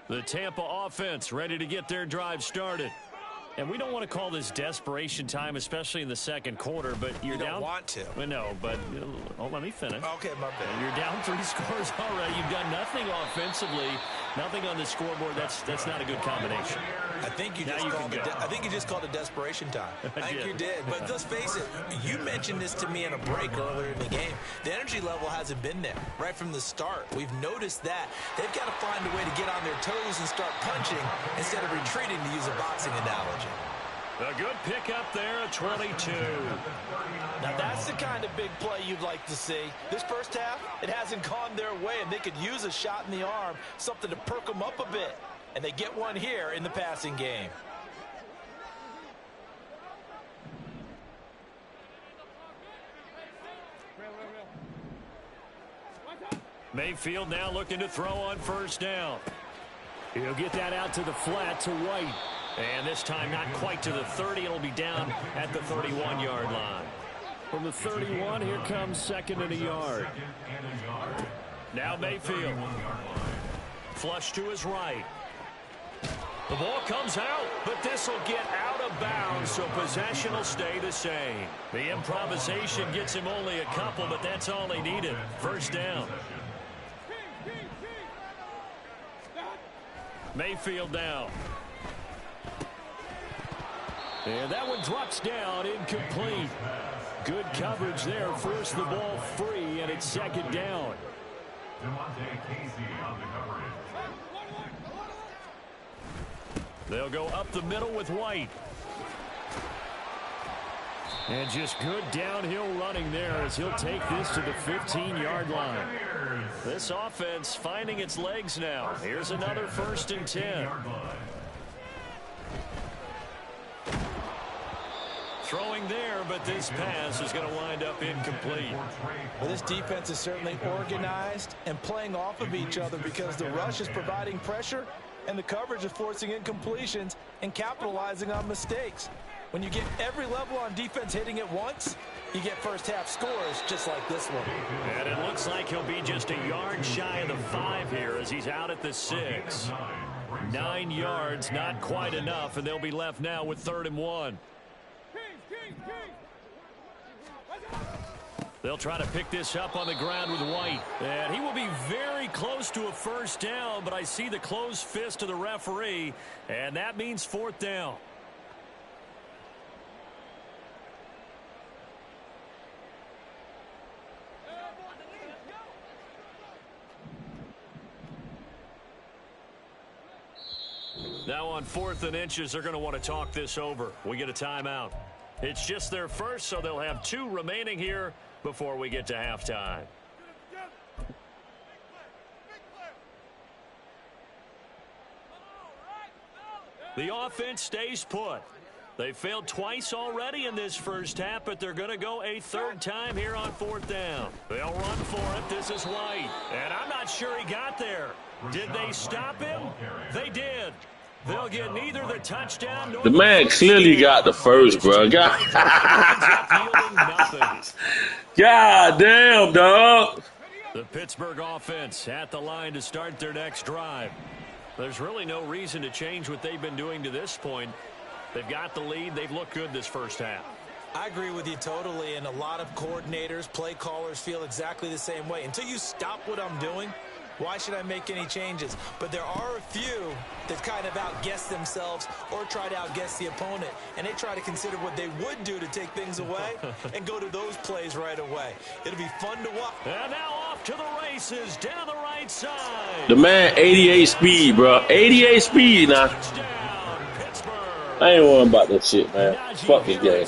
S7: The Tampa offense ready to get their drive started. And we don't want to call this desperation time, especially in the second quarter, but you're down.
S3: You don't want to.
S7: Well, no, but let me finish.
S3: Okay, my bad.
S7: You're down 3 scores already. You've done nothing offensively, nothing on the scoreboard. That's not a good combination.
S3: I think you just called it desperation time. I think you did. But let's face it, you mentioned this to me in a break earlier in the game. The energy level hasn't been there right from the start. We've noticed that. They've got to find a way to get on their toes and start punching instead of retreating, to use a boxing analogy.
S1: A good pickup there at 22.
S3: Now that's the kind of big play you'd like to see. This first half, it hasn't gone their way, and they could use a shot in the arm, something to perk them up a bit. And they get one here in the passing game.
S7: Mayfield now looking to throw on first down. He'll get that out to the flat to White. And this time not quite to the 30. It'll be down at the 31-yard line. From the 31, here comes second and a yard. Now Mayfield. Flush to his right. The ball comes out, but this will get out of bounds, so possession will stay the same. The improvisation gets him only a couple, but that's all he needed. First down. Mayfield down. And that one drops down, incomplete. Good coverage there, forced the ball free, and it's second down.
S4: Demonte Casey on the coverage.
S7: They'll go up the middle with White. And just good downhill running there as he'll take this to the 15-yard line. This offense finding its legs now. Here's another 1st and 10. Throwing there, but this pass is going to wind up incomplete.
S3: Well, this defense is certainly organized and playing off of each other because the rush is providing pressure and the coverage is forcing incompletions and capitalizing on mistakes. When you get every level on defense hitting at once, you get first half scores just like this one.
S7: And it looks like he'll be just a yard shy of the 5 here as he's out at the 6. 9 yards, not quite enough, and they'll be left now with 3rd and 1. They'll try to pick this up on the ground with White. And he will be very close to a first down, but I see the closed fist of the referee, and that means 4th down. Now on 4th and inches, they're going to want to talk this over. We get a timeout. It's just their first, so they'll have 2 remaining here before we get to halftime. The offense stays put. They failed twice already in this first half, but they're going to go a 3rd time here on 4th down. They'll run for it. This is White. And I'm not sure he got there. Did they stop him? They did. They'll get neither the touchdown nor
S2: The man clearly got the first, bro. God damn, dog.
S7: The Pittsburgh offense at the line to start their next drive. There's really no reason to change what they've been doing to this point. They've got the lead. They've looked good this first half.
S3: I agree with you totally, and a lot of coordinators, play callers feel exactly the same way. Until you stop what I'm doing, why should I make any changes? But there are a few that kind of outguess themselves or try to outguess the opponent, and they try to consider what they would do to take things away and go to those plays right away. It'll be fun to watch.
S7: And now off to the races down the right side.
S2: The man 88 speed, bro. 88 speed now.
S7: Touchdown, Pittsburgh.
S2: I ain't worrying about that shit, man. Fuck this game.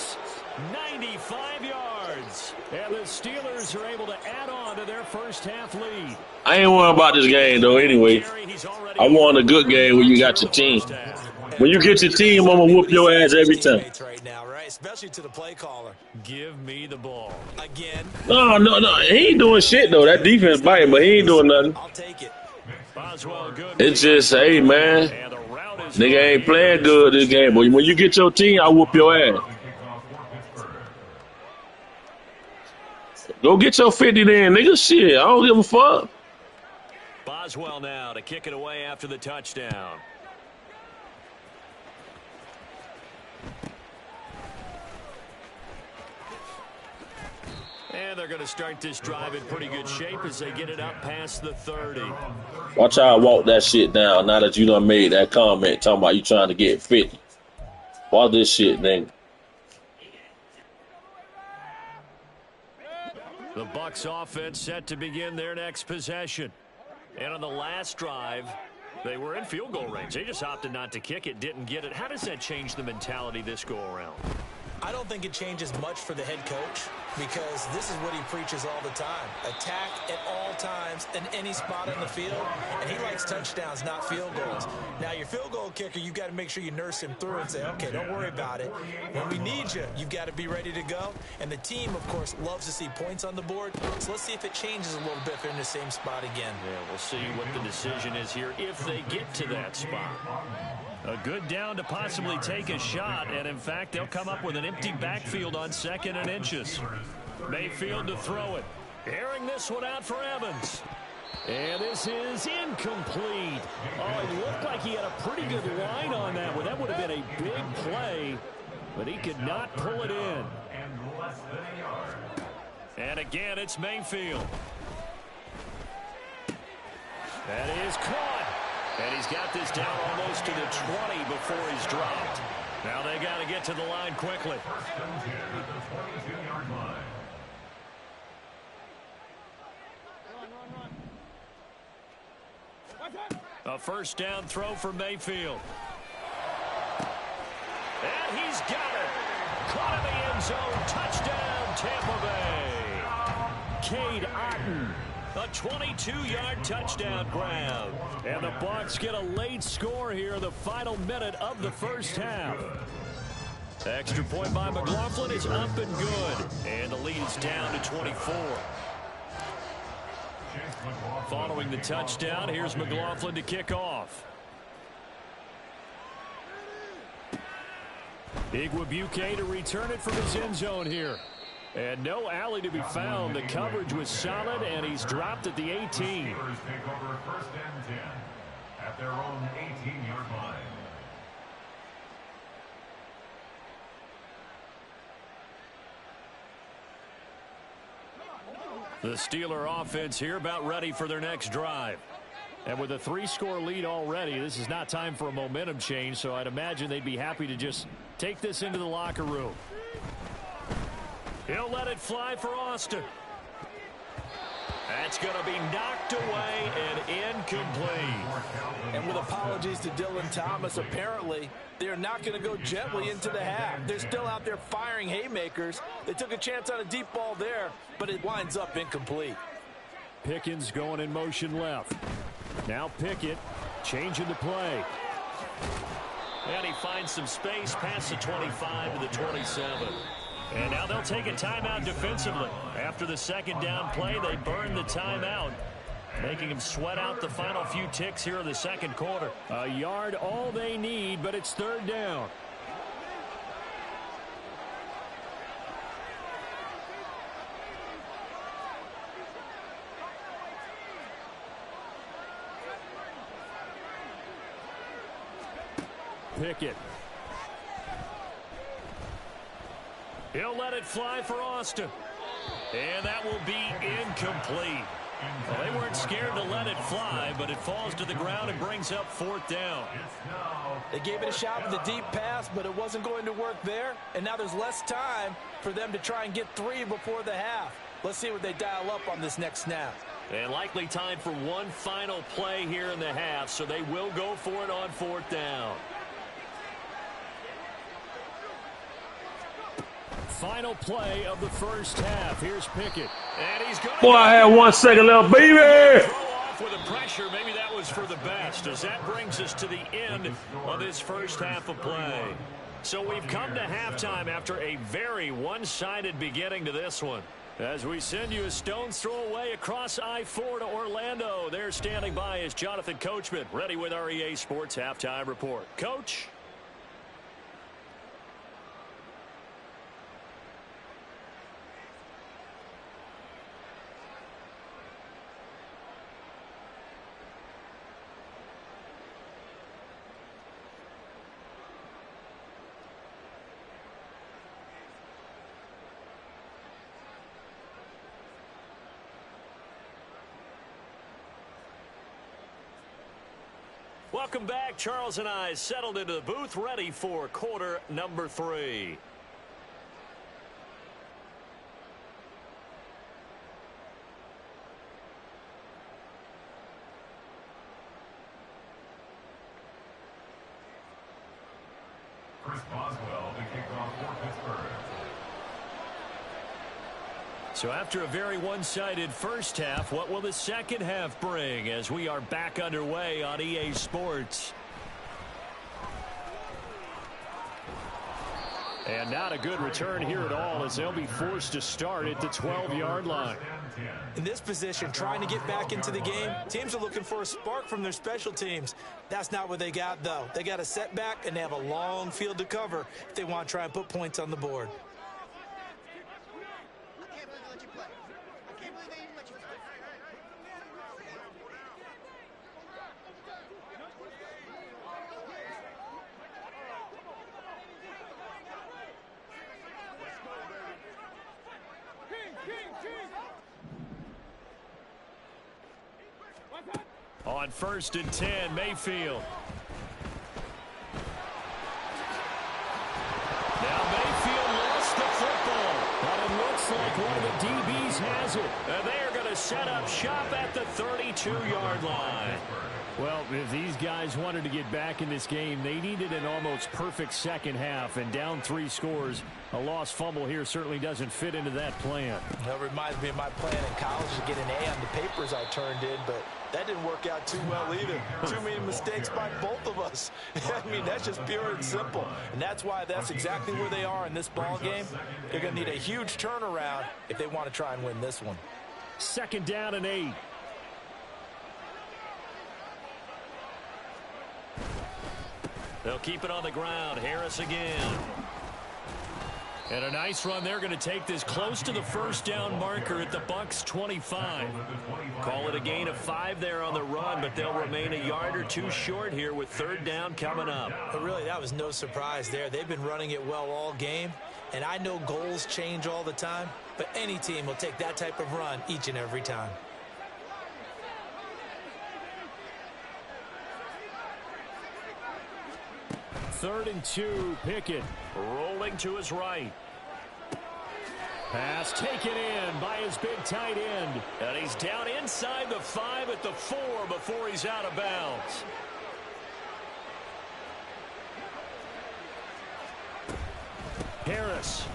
S7: 95 yards. And the Steelers are able to add on to their first half lead.
S2: I ain't worrying about this game, though, anyway. I want a good game where you got your team. When you get your team, I'm going to whoop your ass every time.
S3: Right now, right? Especially to the play caller.
S7: Give me the ball.
S3: Again.
S2: No. He ain't doing shit, though. That defense biting, but he ain't doing nothing.
S3: I'll take it.
S7: Boswell, good.
S2: It's just, hey, man.
S7: And the route is
S2: Nigga ain't playing good this game, but when you get your team, I whoop your ass. Go get your 50 then, nigga. Shit, I don't give a fuck.
S7: Boswell now to kick it away after the touchdown. And they're going to start this drive in pretty good shape as they get it up past the 30.
S2: Watch how I walk that shit down now that you done made that comment talking about you trying to get 50. Watch this shit, nigga.
S7: The Bucs offense set to begin their next possession. And on the last drive, they were in field goal range. They just opted not to kick it, didn't get it. How does that change the mentality this go around?
S3: I don't think it changes much for the head coach because this is what he preaches all the time. Attack at all times in any spot on the field, and he likes touchdowns, not field goals. Now, your field goal kicker, you've got to make sure you nurse him through and say, okay, don't worry about it. When we need you, you've got to be ready to go. And the team, of course, loves to see points on the board. So let's see if it changes a little bit if they're in the same spot again.
S7: Yeah, we'll see what the decision is here if they get to that spot. A good down to possibly take a shot, and in fact, they'll come up with an empty backfield on 2nd and inches. Mayfield to throw it. Airing this one out for Evans. And this is incomplete. Oh, it looked like he had a pretty good line on that one. That would have been a big play, but he could not pull it in. And again, it's Mayfield. That is caught. And he's got this down almost to the 20 before he's dropped. Now they got to get to the line quickly. A first down throw for Mayfield. And he's got it. Caught in the end zone. Touchdown, Tampa Bay. Cade Otton. A 22-yard touchdown grab. And the Bucs get a late score here, the final minute of the first half. Extra point by McLaughlin is up and good. And the lead is down to 24. Following the touchdown, here's McLaughlin to kick off. Igwebuike to return it from his end zone here. And no alley to be found. The coverage was solid, and he's dropped at the 18.
S4: Take over 1st and 10 at their own 18-yard line.
S7: The Steeler offense here about ready for their next drive. And with a 3-score lead already, this is not time for a momentum change, so I'd imagine they'd be happy to just take this into the locker room. He'll let it fly for Austin. That's going to be knocked away and incomplete.
S3: And with apologies to Dylan Thomas, apparently they're not going to go gently into the half. They're still out there firing haymakers. They took a chance on a deep ball there, but it winds up incomplete.
S7: Pickens going in motion left. Now Pickett changing the play. And he finds some space past the 25 to the 27. And now they'll take a timeout defensively. After the second down play, they burn the timeout. making him sweat out the final few ticks here in the second quarter. A yard all they need, but it's third down. Pickett. He'll let it fly for Austin. And that will be incomplete. Well, they weren't scared to let it fly, but it falls to the ground and brings up fourth down.
S3: They gave it a shot with a deep pass, but it wasn't going to work there. And now there's less time for them to try and get 3 before the half. Let's see what they dial up on this next snap.
S7: And likely time for one final play here in the half, so they will go for it on fourth down. Final play of the first half. Here's Pickett. And he's going to...
S2: Boy, I had 1 second left, baby!
S7: Throw off with a pressure. Maybe that was for the best, as that brings us to the end of this first half of play. So we've come to halftime after a very one-sided beginning to this one. As we send you a stone's throw away across I-4 to Orlando. There standing by is Jonathan Coachman, ready with our EA Sports Halftime Report. Coach? Welcome back. Charles and I settled into the booth, ready for quarter number 3.
S4: Chris Boswell to kick off for Pittsburgh.
S7: So after a very one-sided first half, what will the second half bring as we are back underway on EA Sports? And not a good return here at all, as they'll be forced to start at the 12-yard line.
S3: In this position, trying to get back into the game, teams are looking for a spark from their special teams. That's not what they got, though. They got a setback, and they have a long field to cover if they want to try and put points on the board.
S7: On 1st and 10, Mayfield. Now Mayfield lost the football, but it looks like one of the DBs has it. And they are going to set up shop at the 32-yard line. Well, if these guys wanted to get back in this game, they needed an almost perfect second half, and down 3 scores. A lost fumble here certainly doesn't fit into that plan.
S3: That reminds me of my plan in college to get an A on the papers I turned in, but that didn't work out too well either. Too many mistakes by both of us. I mean, that's just pure and simple. And that's why that's exactly where they are in this ball game. They're going to need a huge turnaround if they want to try and win this one.
S7: 2nd down and 8. They'll keep it on the ground. Harris again. And a nice run. They're going to take this close to the first down marker at the Bucs 25. Call it a gain of 5 there on the run, but they'll remain a yard or 2 short here with 3rd down coming up.
S3: But really, that was no surprise there. They've been running it well all game, and I know goals change all the time, but any team will take that type of run each and every time.
S7: Third and 2, Pickett rolling to his right. Pass taken in by his big tight end. And he's down inside the 5 at the 4 before he's out of bounds. Harris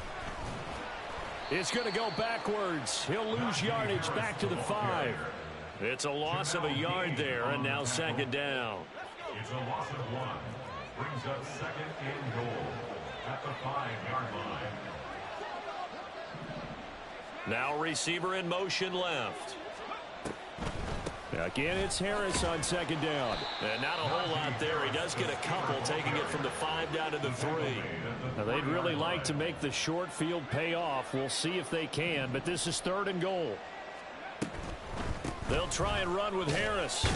S7: is going to go backwards. He'll lose yardage back to the 5. It's a loss of a yard there, and now 2nd down.
S4: It's a loss of 1. Brings up 2nd and goal at the 5-yard line.
S7: Now receiver in motion left. Again, it's Harris on second down.
S1: And not a whole lot there. He does get a couple, taking it from the 5 down to the 3.
S7: Now, they'd really like to make the short field pay off. We'll see if they can, but this is 3rd and goal. They'll try and run with Harris.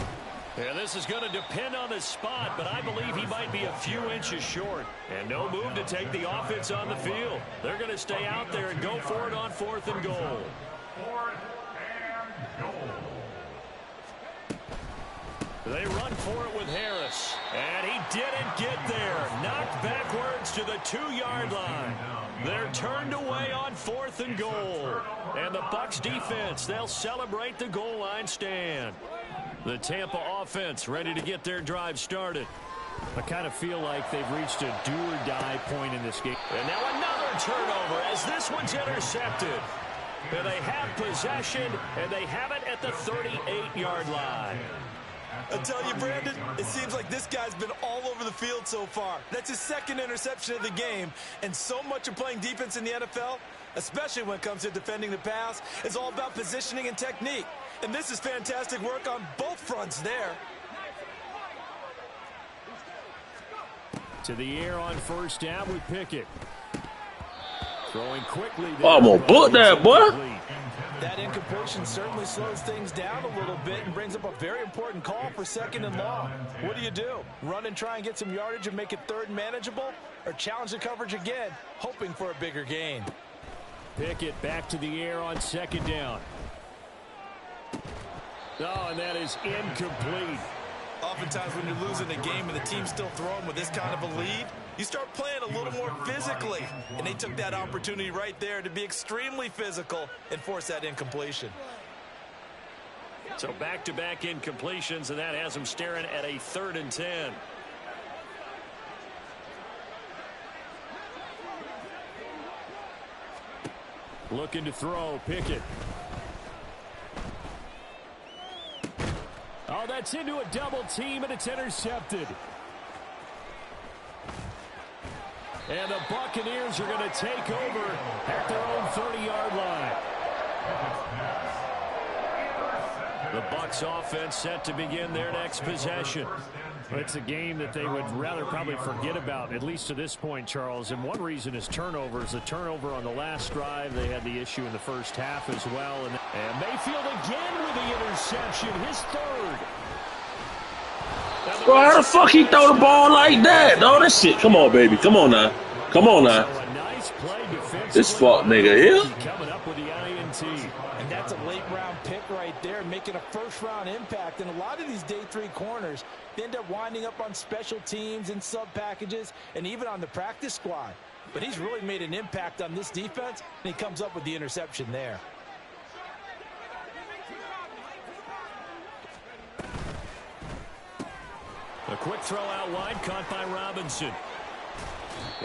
S7: And this is going to depend on the spot, but I believe he might be a few inches short. And no move to take the offense on the field. They're going to stay out there and go for it on 4th and goal.
S4: 4th and goal.
S7: They run for it with Harris.
S1: And he didn't get there. Knocked backwards to the 2-yard line. They're turned away on 4th and goal. And the Bucs defense, they'll celebrate the goal line stand. The Tampa offense ready to get their drive started.
S7: I kind of feel like they've reached a do-or-die point in this game.
S1: And now another turnover as this one's intercepted. And they have possession, and they have it at the 38-yard line.
S3: I tell you, Brandon, it seems like this guy's been all over the field so far. That's his 2nd interception of the game. And so much of playing defense in the NFL, especially when it comes to defending the pass, is all about positioning and technique. And this is fantastic work on both fronts there.
S7: To the air on 1st down with Pickett. Throwing quickly.
S2: Oh, I'm going to book that, boy.
S3: That incompletion certainly slows things down a little bit and brings up a very important call for 2nd and long. What do? Run and try and get some yardage and make it 3rd and manageable? Or challenge the coverage again, hoping for a bigger gain?
S7: Pickett back to the air on 2nd down. Oh, and that is incomplete.
S3: Oftentimes when you're losing a game and the team's still throwing with this kind of a lead, you start playing a little more physically. And they took that opportunity right there to be extremely physical and force that incompletion.
S1: So back-to-back incompletions, and that has them staring at a 3rd and 10.
S7: Looking to throw, Pickett. Oh, that's into a double team, and it's intercepted. And the Buccaneers are going to take over at their own 30-yard line. The Bucs offense set to begin their next possession. It's a game that they would rather probably forget about, at least to this point, Charles. And one reason is turnovers. The turnover on the last drive, they had the issue in the first half as well. And Mayfield again with the interception, his 3rd.
S2: Bro, how the fuck he throw the ball like that? No, that shit. Come on, baby. Come on now. Come on now.
S7: So a nice play defensively.
S2: This fuck nigga here.
S7: Coming up with the INT.
S3: And that's a late-round pick right there, making a first-round impact. And a lot of these day 3 corners, they end up winding up on special teams and sub-packages and even on the practice squad. But he's really made an impact on this defense, and he comes up with the interception there.
S1: A quick throw out wide, caught by Robinson.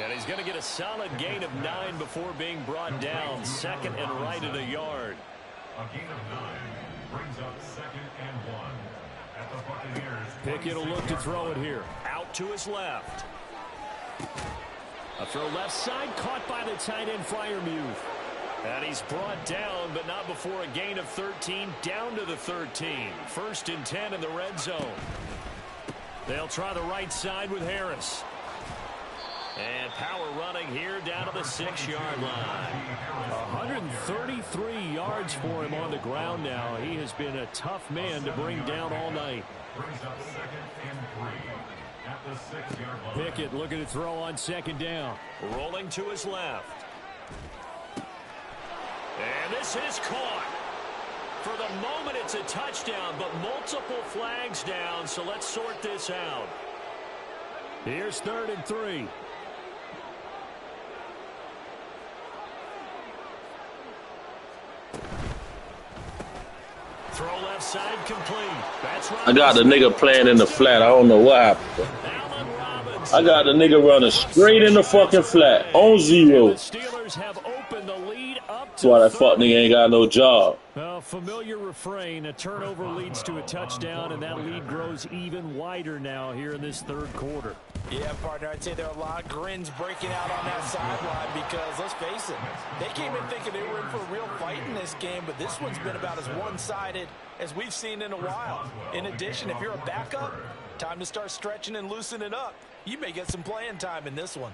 S1: And he's going to get a solid gain of 9 before being brought down. 2nd and right at a yard.
S4: A gain of 9 brings up 2nd and 1 at the Buccaneers.
S7: Pickett will look to throw it here.
S1: Out to his left.
S7: A throw left side, caught by the tight end Freiermuth.
S1: And he's brought down, but not before a gain of 13, down to the 13. 1st and 10 in the red zone. They'll try the right side with Harris. And power running here down to the 6-yard line.
S7: 133 yards for him on the ground now. He has been a tough man to bring down all night.
S4: Brings up 2nd and 3 at the 6-yard line.
S7: Pickett looking to throw on 2nd down.
S1: Rolling to his left. And this is caught. For the moment, it's a touchdown, but multiple flags down, so let's sort this out.
S7: Here's 3rd and 3.
S1: Throw left side complete. That's
S2: I got the nigga playing in the flat. I don't know what happened. I got the nigga running straight in the fucking flat on 0.
S7: The Steelers have opened the lead up
S2: That's
S7: to
S2: why that fuck nigga ain't got no job.
S7: A familiar refrain, a turnover leads to a touchdown, and that lead grows even wider now here in this third quarter.
S3: Yeah, partner, I'd say there are a lot of grins breaking out on that sideline because, let's face it, they came in thinking they were in for a real fight in this game, but this one's been about as one-sided as we've seen in a while. In addition, if you're a backup, time to start stretching and loosening up. You may get some playing time in this one.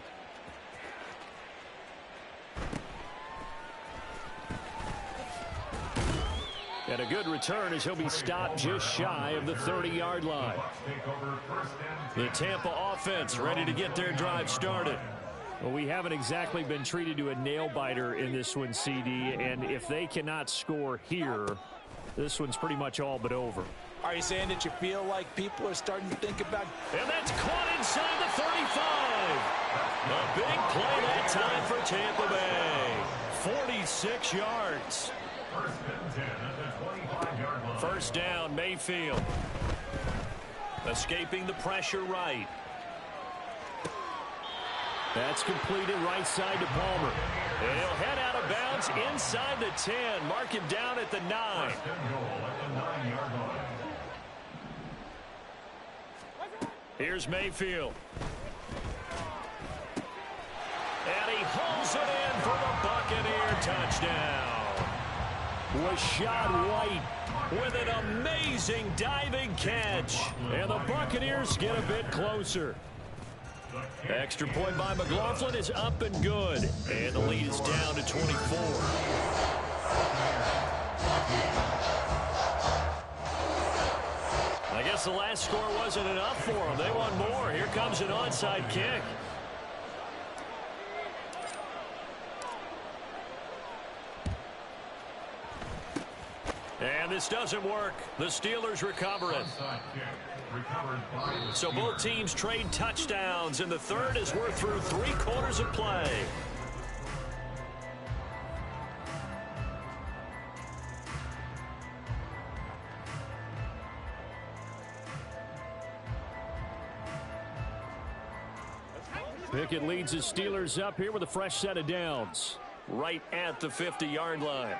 S7: And a good return as he'll be stopped just shy of the 30-yard line.
S1: The Tampa offense ready to get their drive started.
S7: Well, we haven't exactly been treated to a nail-biter in this one, CD, and if they cannot score here, this one's pretty much all but over.
S3: Are you saying that you feel like people are starting to think about...
S1: And that's caught inside the 35. A big play that time for Tampa Bay. 46 yards. First down, Mayfield. Escaping the pressure right.
S7: That's completed right side to Palmer.
S1: And he'll head out of bounds inside the 10. Mark him down at the 9. Here's Mayfield. And he hauls it in for the Buccaneer touchdown. Was shot right with an amazing diving catch. And the Buccaneers get a bit closer. Extra point by McLaughlin is up and good. And the lead is down to 24. I guess the last score wasn't enough for them. They want more. Here comes an onside kick. And this doesn't work. The Steelers recover it. So both teams trade touchdowns, and the third as we're through 3 quarters of play.
S7: Pickett leads his Steelers up here with a fresh set of downs.
S1: Right at the 50-yard line.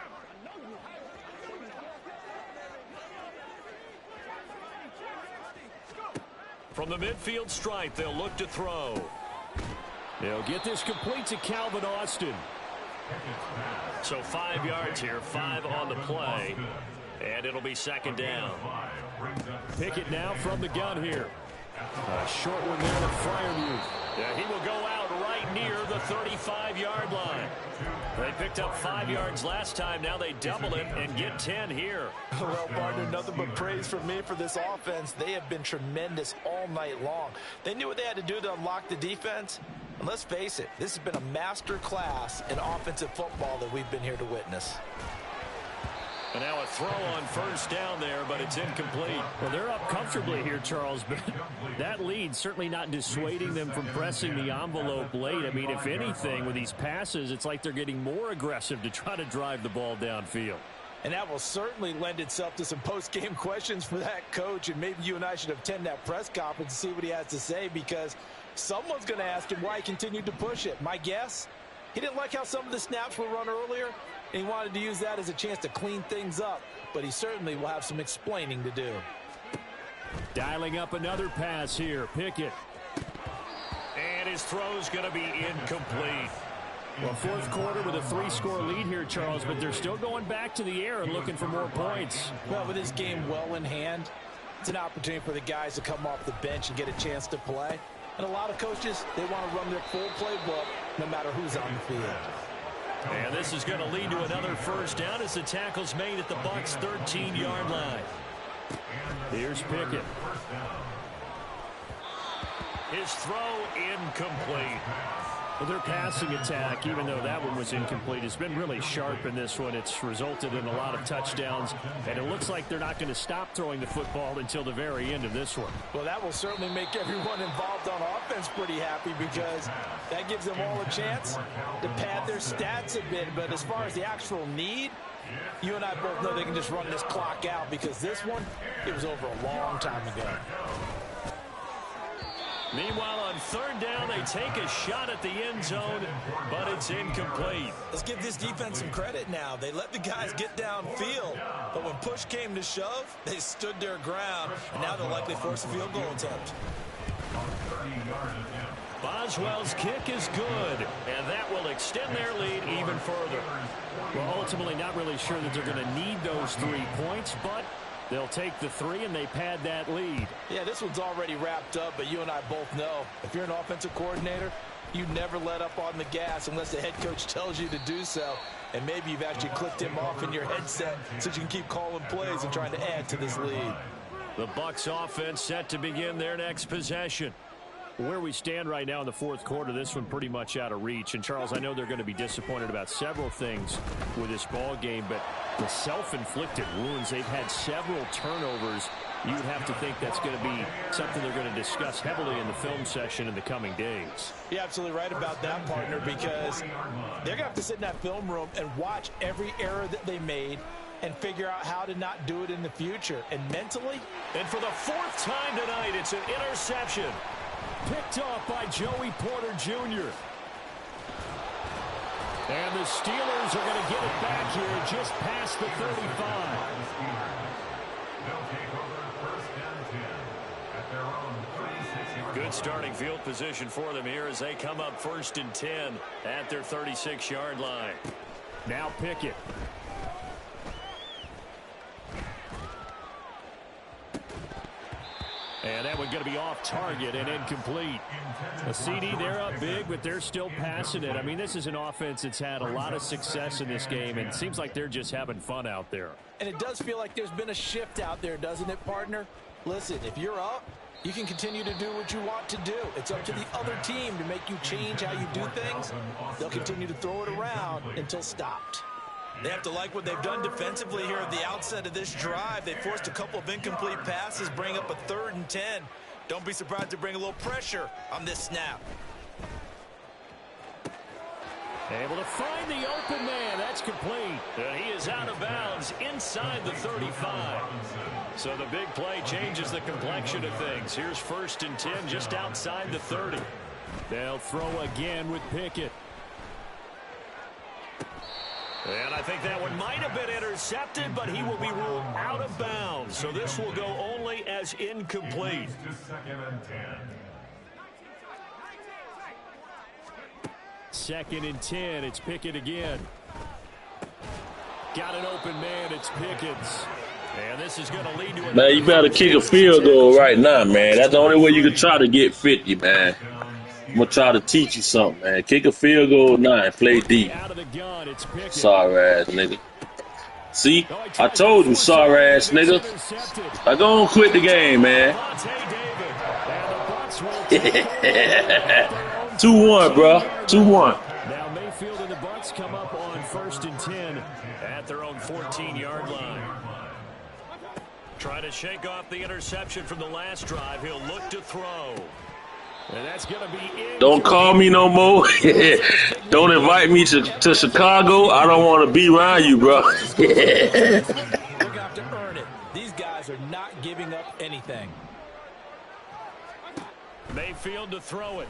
S1: From the midfield stripe, they'll look to throw.
S7: They'll get this complete to Calvin Austin.
S1: So 5 yards here, 5 on the play. And it'll be second down.
S7: Pickett now from the gun here. A short one there to Freiermuth.
S1: Yeah, he will go out right near the 35-yard line. They picked up 5 yards last time. Now they double it and get 10 here.
S3: Well, partner, nothing but praise from me for this offense. They have been tremendous all night long. They knew what they had to do to unlock the defense. And let's face it, this has been a master class in offensive football that we've been here to witness.
S1: And now a throw on first down there, but it's incomplete.
S7: Well, they're up comfortably here, Charles, but that lead certainly not dissuading them from pressing the envelope late. I mean, if anything, with these passes, it's like they're getting more aggressive to try to drive the ball downfield.
S3: And that will certainly lend itself to some post-game questions for that coach, and maybe you and I should attend that press conference and see what he has to say, because someone's going to ask him why he continued to push it. My guess, he didn't like how some of the snaps were run earlier, and he wanted to use that as a chance to clean things up, but he certainly will have some explaining to do.
S7: Dialing up another pass here, Pickett.
S1: And his throw's going to be incomplete.
S7: Well, fourth quarter with a 3-score lead here, Charles, but they're still going back to the air and looking for more points.
S3: Well, with this game well in hand, it's an opportunity for the guys to come off the bench and get a chance to play. And a lot of coaches, they want to run their full playbook no matter who's on the field.
S1: And this is going to lead to another first down as the tackle's made at the Bucs' 13-yard line.
S7: Here's Pickett.
S1: His throw incomplete.
S7: Well, their passing attack, even though that one was incomplete, has been really sharp in this one. It's resulted in a lot of touchdowns, and it looks like they're not going to stop throwing the football until the very end of this one.
S3: Well, that will certainly make everyone involved on offense pretty happy, because that gives them all a chance to pad their stats a bit. But as far as the actual need, you and I both know they can just run this clock out, because this one, it was over a long time ago.
S7: Meanwhile, on third down, they take a shot at the end zone, but it's incomplete.
S3: Let's give this defense some credit now. They let the guys get downfield, but when push came to shove, they stood their ground, and now they'll likely force a field goal attempt.
S7: Boswell's kick is good, and that will extend their lead even further. Well, ultimately not really sure that they're going to need those 3 points, but they'll take the 3 and they pad that lead.
S3: Yeah, this one's already wrapped up, but you and I both know if you're an offensive coordinator, you never let up on the gas unless the head coach tells you to do so. And maybe you've actually clicked him off in your headset so you can keep calling plays and trying to add to this lead.
S7: The Bucs offense set to begin their next possession. Where we stand right now in the fourth quarter, this one pretty much out of reach. And, Charles, I know they're going to be disappointed about several things with this ball game, but the self-inflicted wounds, they've had several turnovers. You would have to think that's going to be something they're going to discuss heavily in the film session in the coming days.
S3: You're absolutely right about that, partner, because they're going to have to sit in that film room and watch every error that they made and figure out how to not do it in the future. And mentally,
S7: and for the 4th time tonight, it's an interception. Picked off by Joey Porter Jr. And the Steelers are going to get it back here just past the 35. Good starting field position for them here as they come up 1st and 10 at their 36-yard line. Now Pickett. And that one going to be off target and incomplete. A CD, they're up big, but they're still passing it. I mean, this is an offense that's had a lot of success in this game, and it seems like they're just having fun out there.
S3: And it does feel like there's been a shift out there, doesn't it, partner? Listen, if you're up, you can continue to do what you want to do. It's up to the other team to make you change how you do things. They'll continue to throw it around until stopped. They have to like what they've done defensively here at the outset of this drive. They forced a couple of incomplete passes, bring up a 3rd and 10. Don't be surprised to bring a little pressure on this snap.
S7: Able to find the open man. That's complete. And he is out of bounds inside the 35. So the big play changes the complexion of things. Here's 1st and 10 just outside the 30. They'll throw again with Pickett. And I think that one might have been intercepted, but he will be ruled out of bounds. So this will go only as incomplete. 2nd and 10. It's Pickett again. Got an open man. It's Pickett's. And this is going to lead to a...
S2: Man, you better kick a field goal right now, man. That's the only way you can try to get 50, man. I'm going to try to teach you something, man. Kick a field goal now and play deep. Sorry ass nigga. See? I told you, sorry ass nigga. I go and quit the game, man. 2-1, bro. 2-1.
S7: Now Mayfield and the Bucs come up on 1st and 10 at their own 14-yard line. Trying to shake off the interception from the last drive. He'll look to throw. And that's going to be in.
S2: Don't call me no more. Don't invite me to Chicago. I don't want to be around you, bro.
S3: They're going to have to earn it. These guys are not giving up anything.
S7: Mayfield to throw it.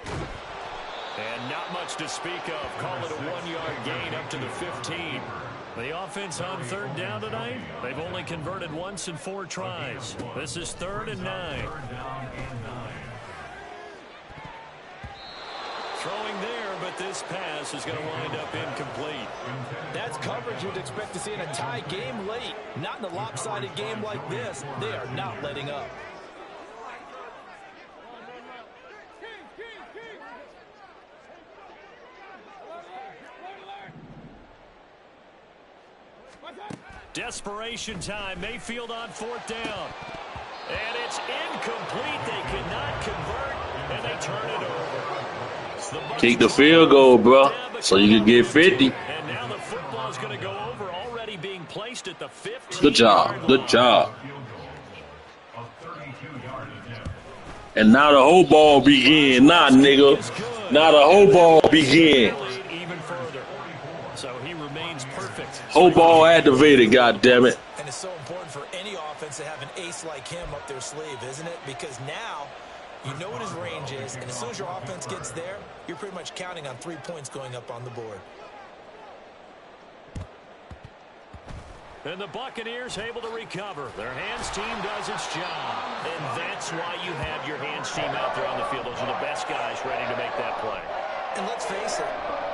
S7: And not much to speak of. Call it a 1-yard gain up to the 15. The offense on 3rd down tonight, they've only converted once in 4 tries. This is 3rd and 9. Throwing there, but this pass is going to wind up incomplete.
S3: That's coverage you'd expect to see in a tie game late. Not in a lopsided game like this. They are not letting up.
S7: Desperation time. Mayfield on 4th down. And it's incomplete. They cannot convert, and they turn it over.
S2: Kick the field goal, bro, so you can get 50.
S7: And now the football is going to go over, already being placed at the 15.
S2: Good job. Good job. And now the whole ball begin. Nah, nigga. Now the whole ball begin.
S7: Even further. So he remains perfect.
S2: Whole ball activated, goddammit.
S3: And it's so important for any offense to have an ace like him up their sleeve, isn't it? Because now You know what his range is, and as soon as your offense gets there, you're pretty much counting on 3 points going up on the board.
S7: And the Buccaneers able to recover. Their hands team does its job. And that's why you have your hands team out there on the field. Those are the best guys ready to make that play.
S3: And let's face it,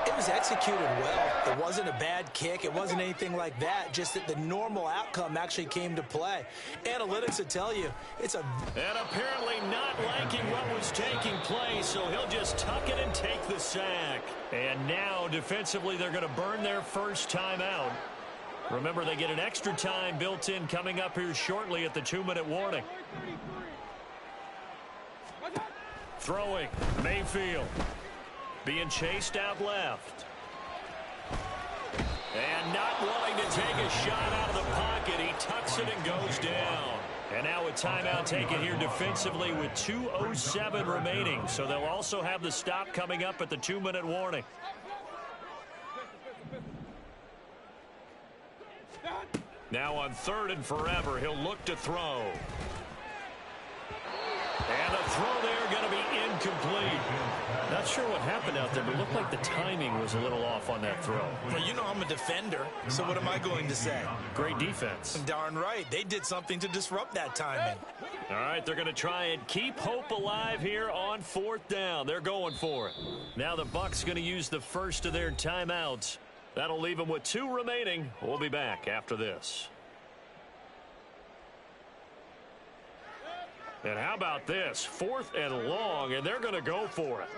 S3: it was executed well. It wasn't a bad kick. It wasn't anything like that. Just that the normal outcome actually came to play. Analytics will tell you it's a...
S7: And apparently not liking what was taking place, so he'll just tuck it and take the sack. And now, defensively, they're going to burn their first timeout. Remember, they get an extra time built in coming up here shortly at the 2-minute warning. Throwing, Mayfield. Being chased out left. And not wanting to take a shot out of the pocket. He tucks it and goes down. And now a timeout taken here defensively with 2:07 remaining. So they'll also have the stop coming up at the 2-minute warning. Now on 3rd and forever, he'll look to throw. And a throw there going to be incomplete. Not sure what happened out there, but it looked like the timing was a little off on that throw.
S3: Well, you know I'm a defender, so what am I going to say?
S7: Great defense.
S3: Darn right. They did something to disrupt that timing.
S7: All right, they're going to try and keep hope alive here on 4th down. They're going for it. Now the Bucs going to use the first of their timeouts. That'll leave them with 2 remaining. We'll be back after this. And how about this? 4th and long, and they're going to go for it.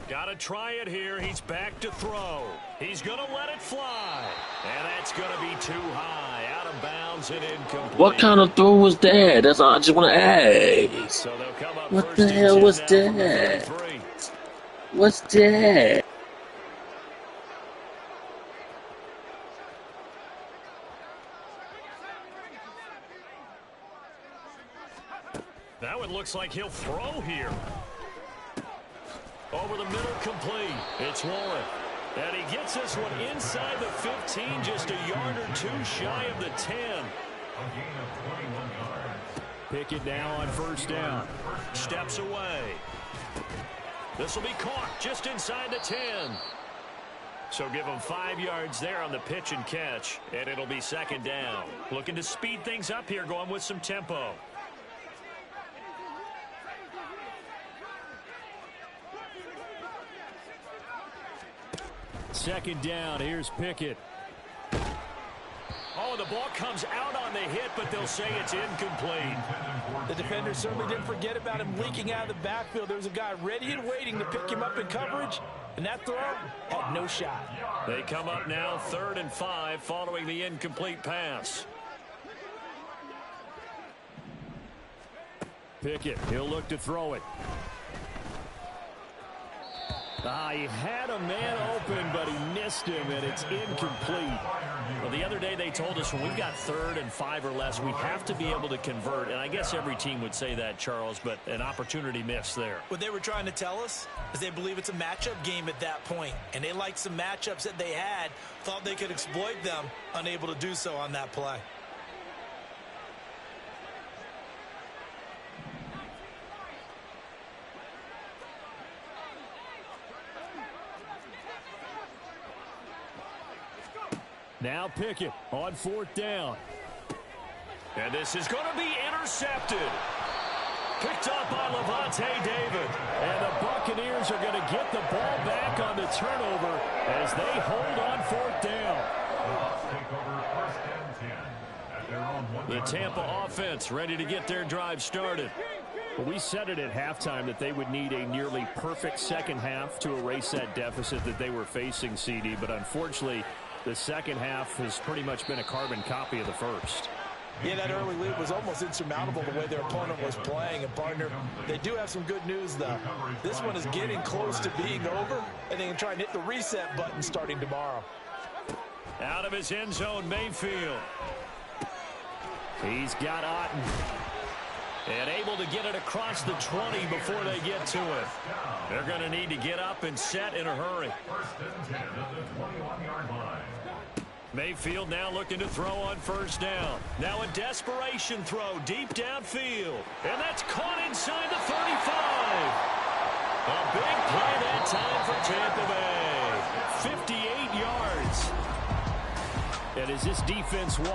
S7: Got to try it here. He's back to throw. He's going to let it fly. And that's going to be too high. Out of bounds and incomplete.
S2: What kind of throw was that? That's all I just want to ask.
S7: So they'll come up
S2: What the hell was that? What's that?
S7: Now it looks like he'll throw here. Over the middle, complete. It's Warren. And he gets this one inside the 15, just a yard or 2 shy of the 10. Pickett now on 1st down. Steps away. This will be caught just inside the 10. So give him 5 yards there on the pitch and catch, and it'll be 2nd down. Looking to speed things up here, going with some tempo. Second down, here's Pickett. Oh, the ball comes out on the hit, but they'll say it's incomplete.
S3: The defender certainly didn't forget about him leaking out of the backfield. There was a guy ready and waiting to pick him up in coverage, and that throw had no shot.
S7: They come up now 3rd and 5 following the incomplete pass. Pickett, he'll look to throw it. He had a man open, but he missed him, and it's incomplete. Well, the other day they told us when we've got 3rd and 5 or less, we have to be able to convert. And I guess every team would say that, Charles, but an opportunity missed there.
S3: What they were trying to tell us is they believe it's a matchup game at that point. And they liked some matchups that they had, thought they could exploit them, unable to do so on that play.
S7: Now Pickett on 4th down. And this is going to be intercepted. Picked up by Levante David. And the Buccaneers are going to get the ball back on the turnover as they hold on 4th down. The Tampa offense ready to get their drive started. Well, we said it at halftime that they would need a nearly perfect second half to erase that deficit that they were facing, CD. But unfortunately, the second half has pretty much been a carbon copy of the first.
S3: Yeah, that early lead was almost insurmountable the way their opponent was playing. And, partner, they do have some good news, though. This one is getting close to being over, and they can try and hit the reset button starting tomorrow.
S7: Out of his end zone, Mayfield. He's got Otten. And able to get it across the 20 before they get to it. They're going to need to get up and set in a hurry. Mayfield now looking to throw on first down. Now a desperation throw deep downfield. And that's caught inside the 35. A big play that time for Tampa Bay. 58 yards. And as this defense walks